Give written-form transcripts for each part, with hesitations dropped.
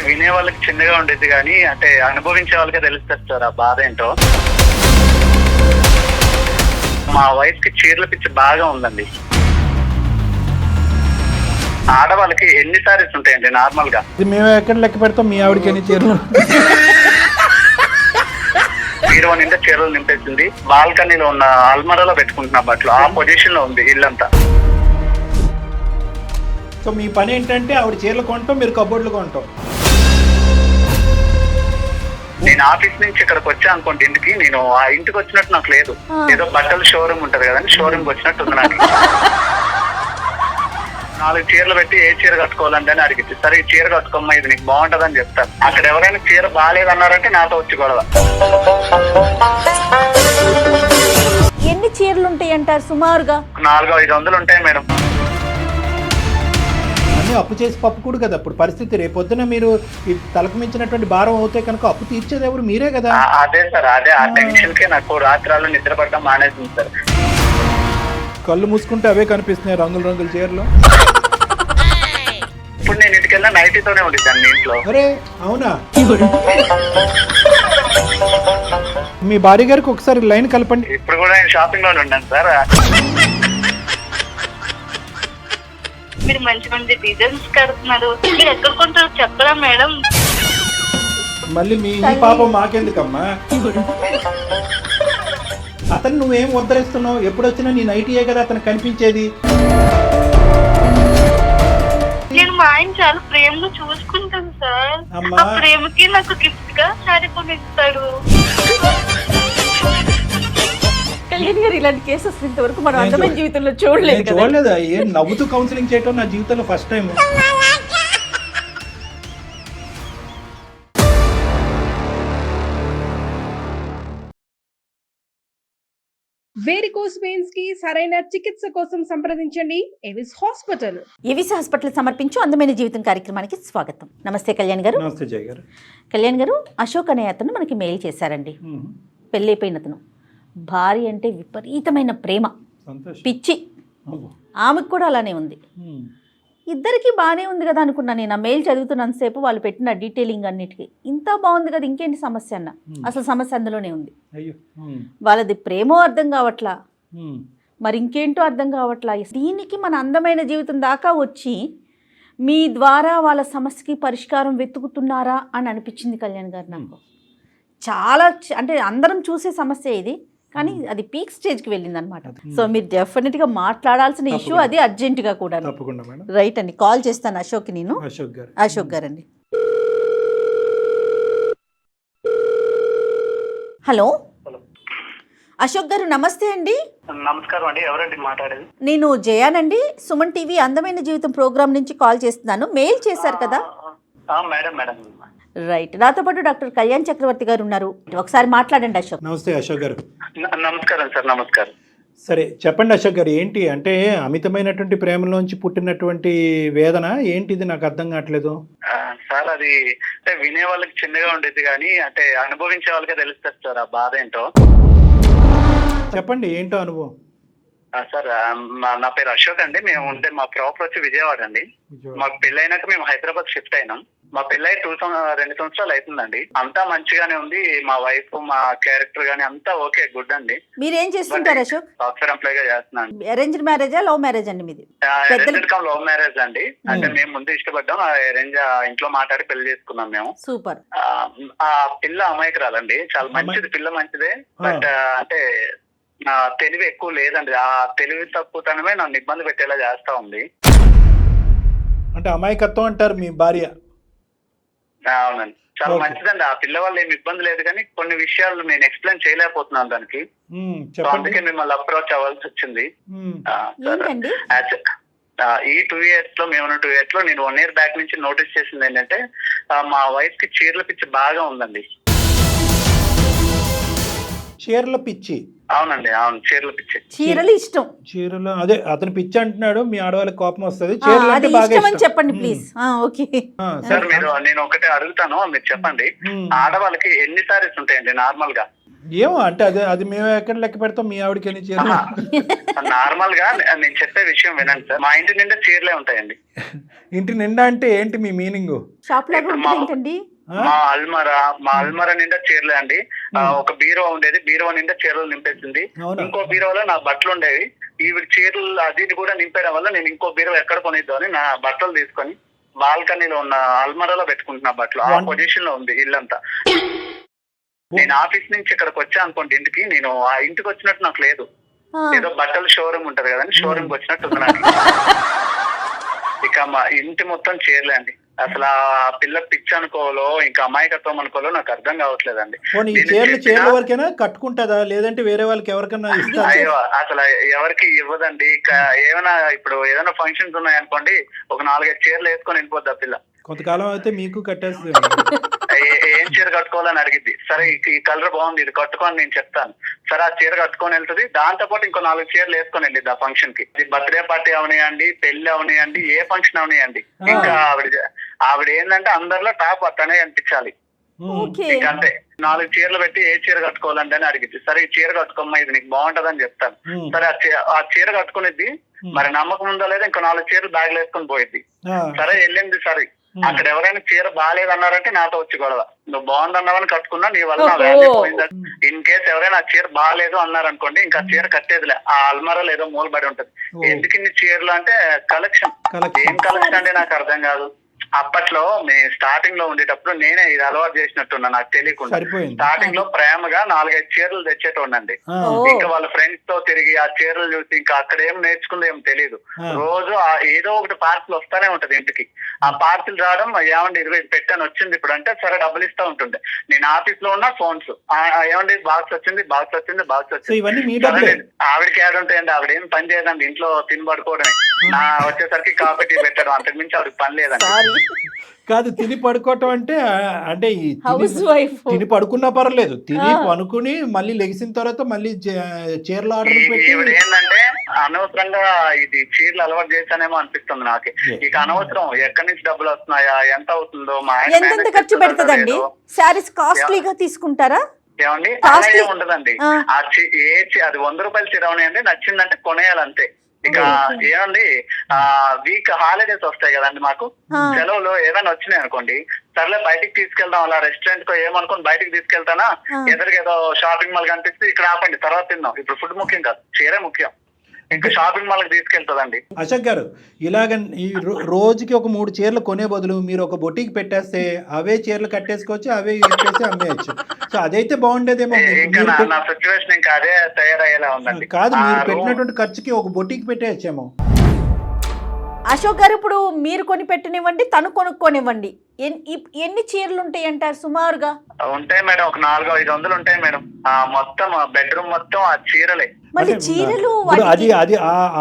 వినే వాళ్ళకి చిన్నగా ఉండేది కానీ అంటే అనుభవించే వాళ్ళకే తెలుస్తుంది సార్ ఆ బాధ ఏంటో. మా వైఫ్ కి చీరల పిచ్చి బాగా ఉందండి. ఆడవాళ్ళకి ఎన్ని సారీస్ ఉంటాయండి నార్మల్ గా? మేము ఎక్కడ లెక్క పెడతాం మీ ఆవిడకి ఎన్ని చీరలు? హీరో నిండా చీరలు నింపేసింది. బాల్కనీలో ఉన్న అల్మరాలో పెట్టుకుంటున్న బట్టలు ఆ పొజిషన్ లో ఉంది ఇల్లంతా. సో మీ పని ఏంటంటే ఆవిడ చీరలు కొంటాం, మీరు కబోర్డులు కొంటాం. నేను ఆఫీస్ నుంచి ఇక్కడికి వచ్చా అనుకోండి ఇంటికి, నేను ఆ ఇంటికి వచ్చినట్టు నాకు లేదు. ఏదో బట్టల షోరూమ్ ఉంటది కదండి, షోరూమ్ కి వచ్చినట్టు ఉంది నాకు. 4 చీరలు పెట్టి ఏ చీర కట్టుకోవాలంటే అని అడిగింది. సరే ఈ చీర కట్టుకోమ్మా, ఇది నీకు బాగుంటదని చెప్తాను. అక్కడ ఎవరైనా చీర బాగాలేదన్నారంటే నాతో వచ్చి గొడవ. ఎన్ని చీరలు ఉంటాయి అంటారు సుమారుగా? 400-500 ఉంటాయి మేడం. అన్నీ అప్పు చేసి పప్పు కూడా కదా అప్పుడు పరిస్థితి. రేపొద్దున మీరు ఈ తలకు మించినటువంటి భారం అవుతే కనుక అప్పు తీర్చేది ఎవరు? మీరే కదా. అదే సార్, అదే ఆ టెన్షన్ కే నాకు రాత్రాలు నిద్రపడడం మానేసింది సార్. కళ్ళు మూసుకుంటే అవే కనిపిస్తున్నాయి, రంగుల రంగుల చీరలు. ఇప్పుడు నేను ఇంటికి వెళ్ళిన నైటీతోనే ఉండిద్దాన్ని ఇంట్లో. అరే అవునా? మీ భార్య గారికి ఒకసారి లైన్ కలపండి. ఇప్పుడు కూడా నేను షాపింగ్ లోనే ఉన్నాను సార్. మీరు మంచి మంచి డిజైన్స్ కడుతున్నారు, మీరు ఎక్కడ కొంటారు చెప్పరా మేడం? మళ్ళీ మీ ఈ పాపం మాకెందుకమ్మా? అతను నువ్వేం ఉద్ధరిస్తున్నావు? ఎప్పుడు వచ్చినా నీ నైటీయే కదా అతను కనిపించేది. నేను మా ఆయన చాలా ప్రేమగా చూసుకుంటాను సార్. ఆ ప్రేమకి నాకు గిఫ్ట్ గా శారీ కొనిస్తాడు. కళ్యాణ్ గారు ఇలాంటి కేసెస్ ఇంతవరకు మనం అందమైన జీవితంలో చూడలేదు. చూడలేదా? ఏం నవ్వుతూ కౌన్సిలింగ్ చేయటం నా జీవితంలో ఫస్ట్ టైం. వేరికోస్ వెయిన్స్ కి సరైన చికిత్స కోసం సంప్రదించండి ఎవిస్ హాస్పిటల్. ఎవిస్ హాస్పిటల్ సమర్పించు అందమైన జీవితం కార్యక్రమానికి స్వాగతం. నమస్తే కళ్యాణ్ గారు. నమస్తే జయ గారు. కళ్యాణ్ గారు, అశోక్ అనే అతను మనకి మెయిల్ చేశారండి. పెళ్ళైపోయిన అతను, భార్య అంటే విపరీతమైన ప్రేమ, పిచ్చి. ఆమెకు కూడా అలానే ఉంది. ఇద్దరికి బాగానే ఉంది కదా అనుకున్నా నేను. ఆ మెయిల్ చదువుతున్నంతసేపు వాళ్ళు పెట్టిన డీటెయిలింగ్ అన్నిటికీ ఇంత బాగుంది కదా, ఇంకేంటి సమస్య అన్న. అసలు సమస్య అందులోనే ఉంది. వాళ్ళది ప్రేమో అర్థం కావట్లా, మరి ఇంకేంటో అర్థం కావట్లా. దీనికి మన అందమైన జీవితం దాకా వచ్చి మీ ద్వారా వాళ్ళ సమస్యకి పరిష్కారం వెతుకుతున్నారా అని అనిపించింది కళ్యాణ్ గారు నాకు. చాలా అంటే అందరం చూసే సమస్య ఇది, కానీ అది పీక్ స్టేజ్కి వెళ్ళింది అనమాట. సో మీరు డెఫినెట్గా మాట్లాడాల్సిన ఇష్యూ అది, అర్జెంటుగా కూడా. రైట్ అండి, కాల్ చేస్తాను అశోక్. నేను అశోక్ గారు అండి. హలో అశోక్ గారు, నమస్తే అండి. నమస్కారం అండి, ఎవరండి మాట్లాడేది? నేను జయానండి, సుమన్ టీవీ అందమైన జీవితం ప్రోగ్రామ్ నుంచి కాల్ చేస్తున్నాను. మెయిల్ చేశారు కదా. Madam madam. రైట్, నాతో పాటు డాక్టర్ కళ్యాణ్ చక్రవర్తి గారు ఉన్నారు, ఒకసారి మాట్లాడండి అశోక్. నమస్తే అశోక్ గారు. నమస్కారం సార్. నమస్కారం. సరే చెప్పండి అశోక్ గారు, ఏంటి అంటే అమితమైనటువంటి ప్రేమలోంచి పుట్టినటువంటి వేదన ఏంటిది? నాకు అర్థం కావట్లేదు సార్. అది అంటే వినే వాళ్ళకి చిన్నగా ఉండేది కానీ అంటే అనుభవించే వాళ్ళకే తెలుస్తుంది సార్ ఆ బాధ ఏంటో. చెప్పండి ఏంటో అనుభవం. సార్ నా పేరు అశోక్ అండి. మేము ఉంటే మా ప్రాపర్ వచ్చి విజయవాడ అండి. మాకు పెళ్ళైనాక మేము హైదరాబాద్ షిఫ్ట్ అయినాం. మా పెళ్ళై 2 సంవత్సరాలు అవుతుందండి. అంతా మంచిగానే ఉంది. మా వైఫ్, మా క్యారెక్టర్ గానీ అంతా ఓకే, గుడ్ అండి. మీరేం చేస్తుంటారు అశోక్? సాఫ్ట్వేర్ ఎంప్లాయ్ గా చేస్తున్నాను. అరేంజ్డ్ మ్యారేజా, లవ్ మ్యారేజ్ అండి మీది? లవ్ మ్యారేజ్ అండి. అంటే మేము ముందు ఇష్టపడ్డాం, అరేంజ్ ఇంట్లో మాట్లాడి పెళ్లి చేసుకున్నాం మేము. సూపర్. ఆ పిల్ల అమాయకురాలండి, చాలా మంచిది, పిల్ల మంచిదే. బట్ అంటే నా తెలివి ఎక్కువ లేదండి. ఆ తెలివి తక్కువతనమే నన్ను ఇబ్బంది పెట్టేలా చేస్తా ఉంది. అంటే అమాయకత్వం అంటారు మీ భార్య? అవునండి, చాలా మంచిదండి. ఆ పిల్ల వల్ల ఏమి ఇబ్బంది లేదు, కానీ కొన్ని విషయాలు నేను ఎక్స్ప్లెయిన్ చేయలేకపోతున్నాను దానికి. అందుకే మిమ్మల్ని అప్రోచ్ అవ్వాల్సి వచ్చింది. ఈ 2 years లో, మేము 2 years లో నేను 1 year బ్యాక్ నుంచి నోటీస్ చేసింది ఏంటంటే మా వైఫ్ కి చీరల పిచ్చి బాగా ఉందండి. చీరల పిచ్చి? అవునండి, అవును, చీరల పిచ్చి. చీరలు ఇష్టం. చీరలు అదే అతను పిచ్చి అంటున్నాడు, మీ ఆడవాళ్ళకి కోపం వస్తుంది. చెప్పండి ప్లీజ్. ఓకే సార్, నేను ఒకటే అడుగుతాను, మీరు చెప్పండి. ఆడవాళ్ళకి ఎన్ని సారీస్ ఉంటాయండి నార్మల్ గా? ఏమో అంటే అదే అది మేము ఎక్కడ లెక్క పెడతాం మీ ఆవిడకి ఎన్ని చీరలు నార్మల్ గా నేను చెప్పే విషయం వినండి సార్. మా ఇంటి నిండా చీరలే ఉంటాయండి. ఇంటి నిండా అంటే ఏంటి మీ మీనింగ్? షాప్ లాగా ఉంటుంది ఏంటండి? మా అల్మరా నిండా చీరలే అండి. ఒక బీరో ఉండేది, బీరో నిండా చీరలు నింపేసింది. ఇంకో బీరోలో నా బట్టలు ఉండేవి. ఈవిడ చీరలు అది ఇది కూడా నింపేయడం వల్ల నేను ఇంకో బీరో ఎక్కడ కొనిద్దాం అని నా బట్టలు తీసుకొని బాల్కనీలో ఉన్న అల్మరాలో పెట్టుకుంటున్నా బట్టలు. ఆ పొజిషన్ లో ఉంది ఇల్లంతా. నేను ఆఫీస్ నుంచి ఇక్కడికి వచ్చా అనుకోండి ఇంటికి, నేను ఆ ఇంటికి వచ్చినట్టు నాకు లేదు. ఏదో బట్టల షోరూమ్ ఉంటది కదండి, షోరూమ్ కి వచ్చినట్టు ఉంది నాకు. ఇక మా ఇంటి మొత్తం చీరలే అండి. అసలు ఆ పిల్ల పిచ్చి అనుకోవాలో ఇంకా అమాయకత్వం అనుకోవాలో నాకు అర్థం కావట్లేదండి. చీరల వరకైనా కట్టుకుంటుందా లేదంటే వేరే వాళ్ళకి ఎవరికైనా ఇస్తా? అయ్యో అసలు ఎవరికి ఇవ్వదండి. ఏమైనా ఇప్పుడు ఏదైనా ఫంక్షన్స్ ఉన్నాయనుకోండి, ఒక 4-5 చీరలు వేసుకొని వెళ్ళిపోద్ది ఆ పిల్ల. కొంతకాలం అయితే మీకు కట్టేస్తుంది. ఏం చీర కట్టుకోవాలని అడిగిద్ది. సరే ఈ కలర్ బాగుంది, ఇది కట్టుకొని నేను చెప్తాను. సరే ఆ చీర కట్టుకొని వెళ్తుంది. దాంతో పాటు ఇంకో 4 చీరలు వేసుకొని వెళ్ళిద్ది ఆ ఫంక్షన్ కి. బర్త్డే పార్టీ అవనియండి, పెళ్లి అవనియండి, ఏ ఫంక్షన్ అవనియండి. ఇంకా ఆవిడ ఏంటంటే అందరిలో టాప్ తనే అనిపించాలి. ఇంకా అంతే. 4 చీరలు పెట్టి ఏ చీర కట్టుకోవాలండి అని అడిగిద్ది. సరే ఈ చీర కట్టుకోమ్మా, ఇది నీకు బాగుంటదని చెప్తాను. సరే ఆ చీర కట్టుకునేది. మరి నమ్మకం ఉందో లేదా ఇంకో 4 చీరలు బ్యాగ్ వేసుకొని పోయిద్ది. సరే వెళ్ళింది. సరే అక్కడ ఎవరైనా చీర బాగాలేదన్నారంటే నాతో వచ్చి గొడవ. నువ్వు బాగుందన్నావని కట్టుకున్నా, నీ వల్ల నా వాల్యూ పోయిందని. ఇన్ కేసు ఎవరైనా చీర బాగాలేదు అన్నారనుకోండి, ఇంకా చీర కట్టేదిలే. ఆ అల్మారాలో ఏదో మూలబడి ఉంటది. ఎందుకు ఇన్ని చీరలు అంటే కలెక్షన్. ఏం కలెక్షన్ అంటే నాకు అర్థం కాదు. అప్పట్లో మేము స్టార్టింగ్ లో ఉండేటప్పుడు నేనే ఇది అలవాటు చేసినట్టున్నా నాకు తెలియకుండా. స్టార్టింగ్ లో ప్రేమగా 4-5 చీరలు తెచ్చేటోండి. ఇంకా వాళ్ళ ఫ్రెండ్స్ తో తిరిగి ఆ చీరలు చూసి ఇంకా అక్కడ ఏం నేర్చుకుందో ఏం తెలియదు. రోజు ఏదో ఒకటి పార్సిల్ వస్తానే ఉంటది ఇంటికి. ఆ పార్సిల్ రావడం, ఏమండి 20 పెట్టాను వచ్చింది ఇప్పుడు అంటే సరే డబ్బులు ఇస్తా ఉంటుండే. నేను ఆఫీస్ లో ఉన్న ఫోన్స్, ఏమండి బాక్స్ వచ్చింది. ఆవిడకి యాడ్ ఉంటాయండి. ఆవిడ ఏం పని చేయదండి, ఇంట్లో తిని పడుకోవడమే. నా వచ్చేసరికి కాఫీ టీ పెట్టడం, అంతకు మించి ఆవిడకి పని లేదండి. కాదు, తిని పడుకోవటం అంటే అంటే తిని పడుకున్నా పర్లేదు, తిని పనుకుని మళ్ళీ లెగిసిన తర్వాత మళ్ళీ చీరలు ఆర్డర్ పెట్టి. ఏంటంటే అనవసరంగా ఇది చీరలు అలవాటు చేశానేమో అనిపిస్తుంది నాకు. ఇక అనవసరం ఎక్కడి నుంచి డబ్బులు వస్తున్నాయా, ఎంత అవుతుందో, మా ఎంత ఖర్చు పెడుతుందండి? శారీస్ కాస్ట్లీగా తీసుకుంటారా? ఏమండి అలా ఏమి ఉండదండి. అది 100 రూపాయల చీర ఉన్నాయండి, నచ్చిందంటే కొనేయాలంతే. ఇక ఏమండి వీక్ హాలిడేస్ వస్తాయి కదండి మాకు, సెలవులు ఏదైనా వచ్చినాయి అనుకోండి, సర్లే బయటికి తీసుకెళ్దాం, అలా రెస్టారెంట్ కో ఏమనుకోని బయటికి తీసుకెళ్తానా, ఎదురుగా షాపింగ్ మాల్ కనిపిస్తే ఇక్కడ ఆపండి తర్వాత తిందాం. ఇప్పుడు ఫుడ్ ముఖ్యం కాదు, చీరే ముఖ్యం. ఇంకా షాపింగ్ మాల్ కి తీసుకెళ్తుందండి. అశోక్ గారు, ఇలాగ ఈ రోజుకి ఒక 3 చీరలు కొనే బదులు మీరు ఒక బొటికి పెట్టేస్తే అవే చీరలు కట్టేసుకోవచ్చు, అవే పెట్టేసి అమ్మేయచ్చు. సో అదైతే బాగుండేదేమో. నా సిచ్యువేషన్ ఇంకా అదే తయారయ్యేలా ఉందండి. కాదు, మీరు పెట్టినటువంటి ఖర్చుకి ఒక బొటికి పెట్టేయచ్చేమో. అశోక్ గారు, ఇప్పుడు మీరు కొని పెట్టనివ్వండి, తను కొనుక్కోనివ్వండి, ఎన్ని చీరలు ఉంటాయి అంటారు సుమారుగా? ఉంటాయి మేడం, ఒక 400-500 ఉంటాయి మేడం. మొత్తం బెడ్రూమ్ మొత్తం ఆ చీరలే. మళ్ళీ చీరలు అది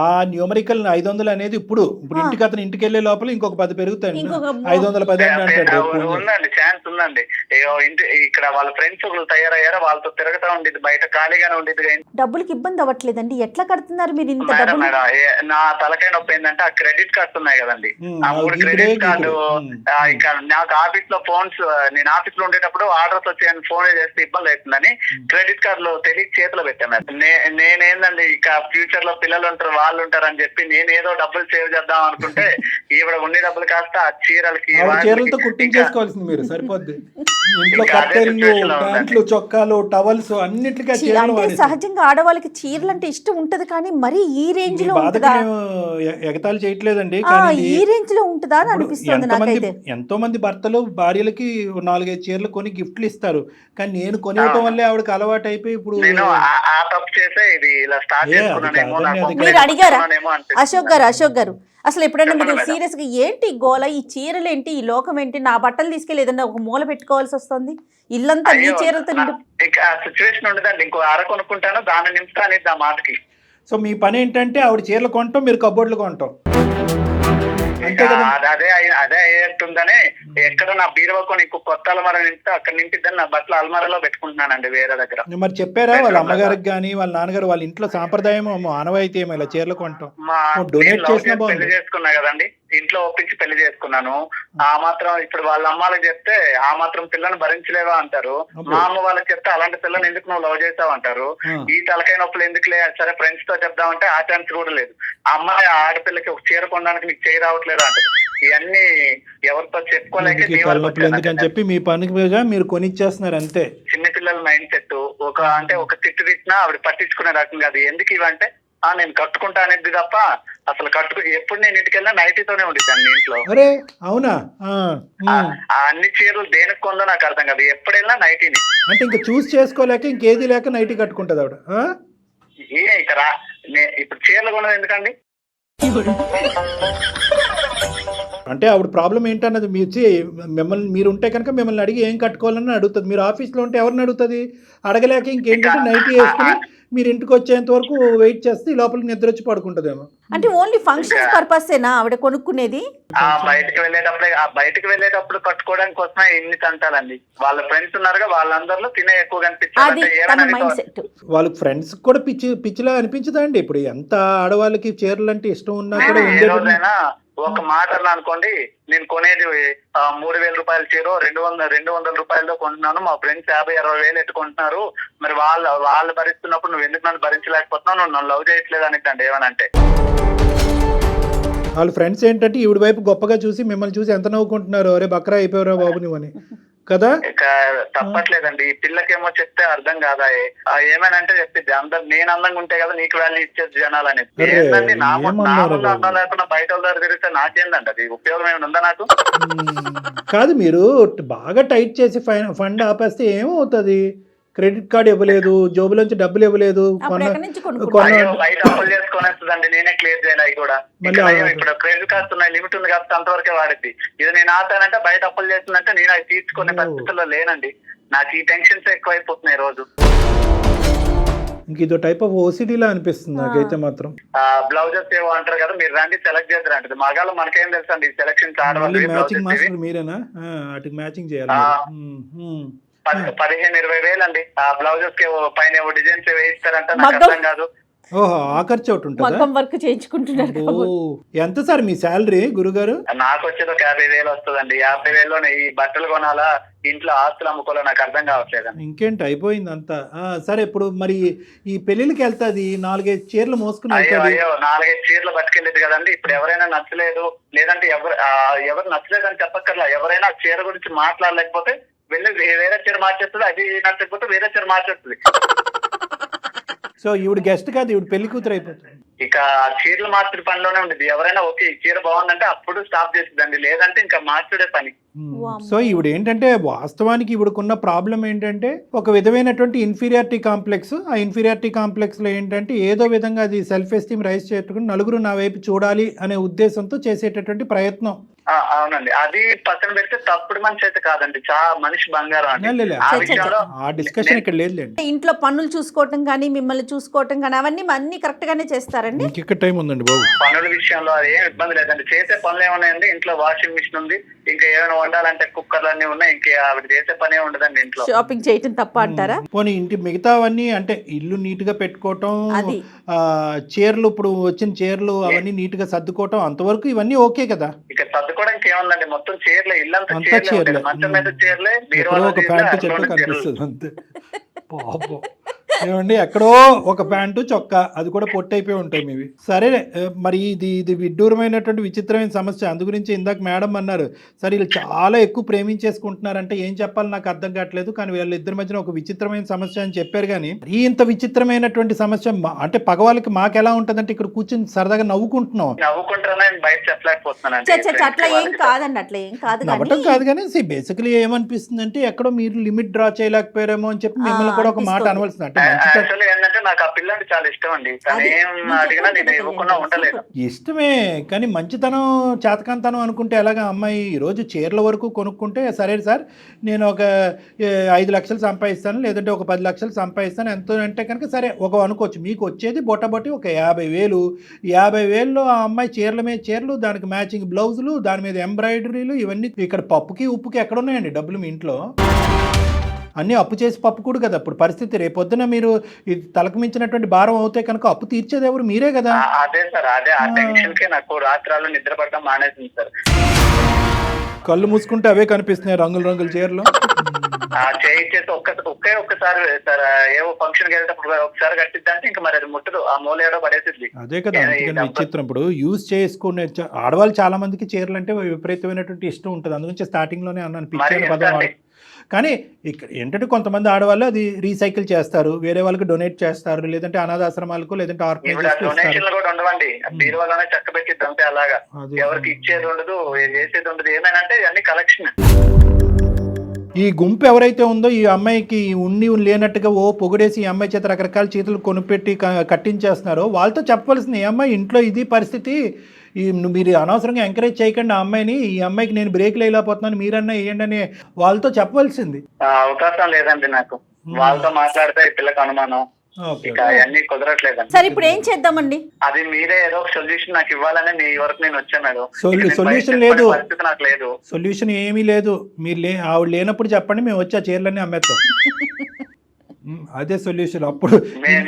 ఆ న్యూమరికల్ 500 అనేది ఇప్పుడు ఇంటికి అతను ఇంటికి వెళ్లే లోపల ఇంకొక 10 పెరుగుతాయి. 510 ఉందండి, ఛాన్స్ ఉందండి. ఇక్కడ వాళ్ళ ఫ్రెండ్స్ ఒకళ్ళు తయారయ్యారో వాళ్ళతో తిరగతా ఉండేది, బయట ఖాళీగానే ఉండేది. డబ్బులకి ఇబ్బంది అవ్వట్లేదండి? ఎట్లా కడుతున్నారు మీరు ఇంత? మేడం నా తలకాయ నొప్పి ఏంటంటే ఆ క్రెడిట్ కార్డ్స్ ఉన్నాయి కదండి, ఆ 3 క్రెడిట్ కార్డు. ఇంకా నాకు ఆఫీస్ లో ఫోన్స్, నేను ఆఫీస్ లో ఉండేటప్పుడు ఆర్డర్స్ వచ్చాయని ఫోన్ చేస్తే ఇబ్బంది అవుతుందని క్రెడిట్ కార్డులు తెలియ చేతిలో పెట్టాను. నేనేందండి ఇక ఫ్యూచర్ లో పిల్లలు ఉంటారు, వాళ్ళు ఉంటారు అని చెప్పి నేను ఏదో డబ్బులు సేవ్ చేద్దాం అనుకుంటే ఈవిడ ఉండే డబ్బులు కాస్త ఆ చీరలతో కుట్టించేసుకోవాల్సింది మీరు, సరిపోద్ది. ఇంట్లో ప్యాంట్లు, చొక్కాలు, టవల్స్ అన్నిటికీ సహజంగా ఆడవాళ్ళకి చీరలు అంటే ఇష్టం ఉంటది, కానీ మరి ఈ రేంజ్ లో ఎగతాళి చేయట్లేదండి, ఈ రేంజ్ లో ఉంటుందా అని అనిపిస్తుంది నాకైతే. ఎంతో మంది భర్తలు భార్యలకి 4-5 చీరలు కొని గిఫ్ట్లు ఇస్తారు, కానీ నేను కొనివ్వటం వల్లే ఆవిడకి అలవాటు అయిపోయి ఇప్పుడు మీరు అడిగారా అశోక్ గారు? అసలు ఎప్పుడైనా మీరు సీరియస్ గా ఏంటి గోల, ఈ చీరలు ఏంటి, ఈ లోకం ఏంటి, నా బట్టలు తీసుకెళ్ళి ఏదన్నా ఒక మూల పెట్టుకోవాల్సి వస్తుంది, ఇల్లంతా నీ చీరలతో సిచ్యువేషన్ ఉండదండి. ఇంకో అర కొనుక్కుంటాను, దాన్ని నింపుతాను ఆ మాటకి. సో మీ పని ఏంటంటే ఆవిడ చీరలు కొనటం, మీరు కబోర్డులు కొనటం. అదే అయ్యేస్తుందని ఎక్కడ నా బీరువా కొని కొత్త అల్మారా నింపితే అక్కడ నింపిద్దని నా బట్టలు అల్మారాలో పెట్టుకుంటున్నానండి వేరే దగ్గర. మరి చెప్పారా వాళ్ళ అమ్మగారికి కానీ వాళ్ళ నాన్నగారు, వాళ్ళ ఇంట్లో సాంప్రదాయం ఆనవాయితీ ఏమో ఇలా చీరలు కొనటం? డొనేట్ చేసిన పెళ్లి చేసుకున్నా కదండి, ఇంట్లో ఒప్పించి పెళ్లి చేసుకున్నాను. ఆ మాత్రం ఇప్పుడు వాళ్ళ అమ్మాలకు చెప్తే ఆ మాత్రం పిల్లని భరించలేవా అంటారు. మా అమ్మ వాళ్ళకి చెప్తే అలాంటి పిల్లని ఎందుకు నువ్వు లవ్ చేసావు అంటారు. ఈ తలకాయ నొప్పులు ఎందుకులే, సరే ఫ్రెండ్స్ తో చెప్దామంటే ఆ ఛాన్స్ కూడా లేదు. ఆ అమ్మాయి ఆడపిల్లకి ఒక చీర కొనడానికి నీకు చేయి రావట్లేదు అంటారు. ఇవన్నీ ఎవరితో చెప్పుకోలేక ఎందుకని చెప్పి మీ పనిగా మీరు కొనిచ్చేస్తున్నారు అంతే. చిన్నపిల్లల మైండ్ సెట్ ఒక తిట్టు తిట్టినా ఆవిడ పట్టించుకునే రకం కాదు. ఎందుకు ఇవంటే నేను కట్టుకుంటా అనేది తప్ప అసలు ఎప్పుడు నేను ఇంటికి వెళ్ళినా నైటీతోనే ఉండిద్దాన్ని ఇంట్లో. అవునా? అన్ని చీరలు దేనికి కొందో నాకు అర్థం కాదు. ఎప్పుడు వెళ్ళినా నైటీని. అంటే ఇంకా చూస్ చేసుకోలేక ఇంకేది లేక నైటీ కట్టుకుంటది ఆవిడ. ఇక్కడ ఇప్పుడు చీరలు కొనదు ఎందుకండి? అంటే ఆవిడ ప్రాబ్లం ఏంటన్నది మీరు ఉంటే కనుక మిమ్మల్ని అడిగి ఏం కట్టుకోవాలని అడుగుతుంది. మీరు ఆఫీస్లో ఉంటే ఎవరిని అడుగుతుంది? అడగలేక ఇంకేంటంటే నైటీ వేసుకుని మీరు ఇంటికి వచ్చేంత వరకు వెయిట్ చేస్తే లోపల నిద్ర వచ్చి పడుకుంటదేమో. అంటే ఓన్లీ ఫంక్షన్స్ పర్పసేనా ఆవిడ కొనుక్కునేది? బయటకు వెళ్ళేటప్పుడు కట్టుకోవడానికి కోసమే ఇన్ని తంటాలండి. వాళ్ళ ఫ్రెండ్స్ ఉన్నారుగా, వాళ్ళందరిలో తినే ఎక్కువ కనిపించారు. వాళ్ళకి ఫ్రెండ్స్ కూడా పిచ్చిలా అనిపించదా అండి? ఇప్పుడు ఎంత ఆడవాళ్ళకి చీరలు అంటే ఇష్టం ఉన్నా కూడా ఒక మాట అన్నా అనుకోండి, నేను కొనేది 3,000 రూపాయల చీర 200 రూపాయలతో కొంటున్నాను, మా ఫ్రెండ్స్ 50-60 వేలు ఎట్టుకుంటున్నారు, మరి వాళ్ళు భరిస్తున్నప్పుడు నువ్వు ఎందుకు నన్ను భరించలేకపోతున్నావు, నువ్వు నన్ను లవ్ చేయట్లేదు అనిద్దండి ఏమనంటే. వాళ్ళ ఫ్రెండ్స్ ఏంటంటే ఈవిడ వైపు గొప్పగా చూసి మిమ్మల్ని చూసి ఎంత నవ్వుకుంటున్నారు, అరే బక్రా అయిపోయారా బాబు నువ్వని కదా. తప్పట్లేదండి. ఈ పిల్లకేమో చెప్తే అర్థం కాదా, ఏమేనంటే చెప్పిద్ది నేను అందంగా ఉంటే కదా నీకు వాల్యూ ఇచ్చేది జనాలు అనేది. ఏంటండి నా అందం లేకుండా బయట వాళ్ళ తిరిగితే నాకేందండి అది ఉపయోగం ఏమైనా ఉందా నాకు? కాదు, మీరు బాగా టైట్ చేసి ఫండ్ ఆపేస్తే ఏమవుతుంది? క్రెడిట్ కార్డు ఇవ్వలేదు, జోబులోంచి డబ్బులు ఇవ్వలేదు, బయట అప్పులు చేసుకునేస్తుందండి. నేనే క్లియర్ చేయాలి అవి కూడా. ఇప్పుడు క్రెడిట్ కార్డ్స్ ఉన్నాయి, లిమిట్ ఉంది కాబట్టి అంతవరకే వాడిద్ది. ఇది నేను ఆతానంటే బయట అప్పులు చేస్తుందంటే నేను అవి తీసుకునే పరిస్థితుల్లో లేనండి. నాకు ఈ టెన్షన్స్ ఎక్కువైపోతున్నాయి రోజు. ఇంక ఇదో టైప్ ఆఫ్ ఓసిడీలా అనిపిస్తుంది నాకైతే మాత్రం. బ్లౌజెస్ ఏవో అంటారు కదా, మీరు రండి సెలెక్ట్ చేద్దరు అంటే మగాళ్ళు మనకేం తెలుసు అండి సెలెక్షన్ మ్యాచింగ్ మీరేనా వాటికి మ్యాచింగ్ చేయాలి. 15-20 వేలు అండి. ఆ బ్లౌజెస్ కి పైన డిజైన్స్ వేయిస్తారంట, నాకు అర్థం కాదు. ఓహో, ఆ ఖర్చు ఒకటి ఉంటుంది. వర్క్ చేయించుకుంటున్నారు. ఎంత సార్ మీ శాలరీ గురుగారు? నాకు వచ్చేది ఒక 50,000 వస్తుందండి. 50,000లోనే ఈ బట్టలు కొనాలా, ఇంట్లో ఆస్తులు అమ్ముకోవాలా, నాకు అర్థం కావట్లేదు. ఇంకేంటి, అయిపోయింది అంతా. సరే, ఇప్పుడు మరి ఈ పెళ్లికి వెళ్తాది 4-5 చీరలు మోసుకుని. అయ్యో 4-5 చీరలు పట్టుకెళ్ళేది కదండి. ఇప్పుడు ఎవరైనా నచ్చలేదు, లేదంటే ఎవరు నచ్చలేదు అని చెప్పక్కర్లా, ఎవరైనా చీర గురించి మాట్లాడలేకపోతే వెళ్ళి వేరే చీర మార్చేస్తుంది, అది నచ్చకపోతే వేరే చీర మార్చేస్తుంది. సో ఈవిడ గెస్ట్ కాదు, ఈవిడ పెళ్లి కూతురు అయిపోతుంది. ఇక చీరలు మార్చుడు పనిలోనే ఉండేది. ఎవరైనా ఓకే చీర బాగుందంటే అప్పుడు స్టాప్ చేస్తుందండి, లేదంటే ఇంకా మార్చుడే పని. సో ఈవిడ ఏంటంటే వాస్తవానికి ఈవిడకున్న ప్రాబ్లం ఏంటంటే ఒక విధమైనటువంటి ఇన్ఫీరియారిటీ కాంప్లెక్స్. ఆ ఇన్ఫీరియారిటీ కాంప్లెక్స్ లో ఏంటంటే ఏదో విధంగా అది సెల్ఫ్ ఎస్టీమ్ రైజ్ చేసుకుని నలుగురు నా వైపు చూడాలి అనే ఉద్దేశంతో చేసేటటువంటి ప్రయత్నం. అవునండి, అది పక్కన పెడితే తప్పుడు మనిషి అయితే కాదండి, చాలా మనిషి బంగారం అండి. ఆ డిస్కషన్ ఇక్కడ లేదు. ఇంట్లో పనులు చూసుకోవటం కానీ మిమ్మల్ని చూసుకోవటం కానీ అవన్నీ కరెక్ట్ గానే చేస్తారండి. ఇంకెక్కడ టైం ఉందండి బాబు? పనుల విషయంలో అది ఏం ఇబ్బంది లేదండి. చేసే పనులు ఏమున్నాయండి, ఇంట్లో వాషింగ్ మిషన్ ఉంది, ఇంకా ఏమైనా వండాలంటే కుక్కర్లు అన్ని ఉన్నాయి, ఇంకా ఆవిడ చేసే పనే ఉండదండి ఇంట్లో. షాపింగ్ చేయటం తప్ప అంటారా? పోనీ ఇంటి మిగతావన్నీ అంటే ఇల్లు నీట్ గా పెట్టుకోవటం, చీరలు ఇప్పుడు వచ్చిన చీరలు అవన్నీ నీట్ గా సర్దుకోవటం, అంతవరకు ఇవన్నీ ఓకే కదా. ఇక సర్దుకోవడానికి ఏముందండి, మొత్తం చీరలే, ఇల్లంతా చీరలే, మంచం మీద చీరలే, ఒక ప్యాంటు చెట్టు కనిపిస్తుంది అంతే. పాపం ఏమండి, ఎక్కడో ఒక ప్యాంటు చొక్కా, అది కూడా పొట్టయిపోయి ఉంటాయి మీవి. సరే, మరి ఇది విడ్డూరమైనటువంటి విచిత్రమైన సమస్య. అందు గురించి ఇందాక మేడం అన్నారు, సరే వీళ్ళు చాలా ఎక్కువ ప్రేమించేసుకుంటున్నారంటే ఏం చెప్పాలి నాకు అర్థం కావట్లేదు, కానీ వీళ్ళిద్దరి మధ్యన ఒక విచిత్రమైన సమస్య అని చెప్పారు. కానీ ఇంత విచిత్రమైనటువంటి సమస్య అంటే పగవాళ్ళకి మాకు ఎలా ఉంటుందంటే ఇక్కడ కూర్చొని సరదాగా నవ్వుకుంటున్నాం. అట్లా ఏం కాదండి, అట్లా ఏం కాదు, నవ్వటం కాదు. కానీ బేసికలీ ఏమనిపిస్తుంది అంటే ఎక్కడో మీరు లిమిట్ డ్రా చేయలేకపోయారేమో అని చెప్పి మిమ్మల్ని కూడా ఒక మాట అనవలసింది. అంటే ఏంటంటే నాకు ఆ పిల్లంటే చాలా ఇష్టం అండి, అడిగినా నేను ఇవ్వకుండా ఉండలేదు. ఇష్టమే, కానీ మంచితనం చేతకంతనం అనుకుంటే ఎలాగా? అమ్మాయి ఈరోజు చీరల వరకు కొనుక్కుంటే సరే సార్ నేను ఒక 5 లక్షలు సంపాదిస్తాను, లేదంటే ఒక 10 లక్షలు సంపాదిస్తాను, ఎంతో అంటే కనుక సరే ఒక అనుకోవచ్చు. మీకు వచ్చేది బొట్టబొట్టి ఒక 50,000. 50,000లో ఆ అమ్మాయి చీరల మీద చీరలు, దానికి మ్యాచింగ్ బ్లౌజులు, దాని మీద ఎంబ్రాయిడరీలు, ఇవన్నీ. ఇక్కడ పప్పుకి ఉప్పుకి ఎక్కడ ఉన్నాయండి డబ్బులు మీ ఇంట్లో? అన్నీ అప్పు చేసి పప్పుకూడు కదా ఇప్పుడు పరిస్థితి. రేపొద్దున మీరు ఇది తలకు మించినటువంటి భారం అవుతే కనుక అప్పు తీర్చేది ఎవరు? మీరే కదా. అదే సార్, అదే ఆ టెన్షన్ కి నాకు రాత్రాలు నిద్ర పడడం మానేసింది సార్. కళ్ళు మూసుకుంటే అవే కనిపిస్తున్నాయి, రంగుల రంగుల చీరలు. చేయించేసి ఒక్కసారి సార్ ఏవో ఫంక్షన్ కి వెళ్ళేటప్పుడు ఒకసారి కట్టిద్దంటే ఇంకా మరి అది ముట్టదు, ఆ మూలేడో పడేసిద్ది. అదే కదా, అందుకని విచిత్రం. ఇప్పుడు యూజ్ చేసుకునే ఆడవాళ్ళు చాలా మందికి చీరలు అంటే విపరీతమైనటువంటి ఇష్టం ఉంటుంది. అందుగురించి స్టార్టింగ్ లోనే అన్నాను పిచ్చి పదం. కానీ ఇక్కడ ఏంటంటే కొంతమంది ఆడవాళ్ళు అది రీసైకిల్ చేస్తారు, వేరే వాళ్ళకి డొనేట్ చేస్తారు, లేదంటే అనాథాశ్రమాలకు లేదంటే డొనేషన్లు కూడా ఉండవండి, బీరువాలోనే చక్క పెట్టిద్ది అంతే. అలాగా ఎవరికి ఇచ్చేది ఉండదు, చేసేది ఉండదు. ఏమైనా అంటే ఇవన్నీ కలెక్షన్. ఈ గుంపు ఎవరైతే ఉందో ఈ అమ్మాయికి ఉండి లేనట్టుగా పొగిడేసి ఈ అమ్మాయి చేత రకరకాల చేతులు కొనిపెట్టి కట్టించేస్తున్నారో వాళ్ళతో చెప్పవలసింది, ఈ అమ్మాయి ఇంట్లో ఇది పరిస్థితి, మీరు అనవసరంగా ఎంకరేజ్ చేయకండి ఆ అమ్మాయిని, ఈ అమ్మాయికి నేను బ్రేక్లు వేయలేకపోతున్నాను మీరన్నా వేయండి అని వాళ్ళతో చెప్పవలసింది. అవకాశం లేదండి నాకు, వాళ్ళతో మాట్లాడితే ఈ పిల్లకి అనుమానం, అన్ని కుదరట్లేదండి. సరే ఇప్పుడు ఏం చేద్దామండి? అది మీరే ఏదో ఒక సొల్యూషన్ నాకు ఇవ్వాలని మీ వరకు నేను వచ్చాను. సొల్యూషన్ లేదు, నాకు లేదు సొల్యూషన్ ఏమీ లేదు. మీరు ఆవిడ లేనప్పుడు చెప్పండి, మేము వచ్చి ఆ చీరలన్నీ అమ్మేస్తాం. అదే సొల్యూషన్. అప్పుడు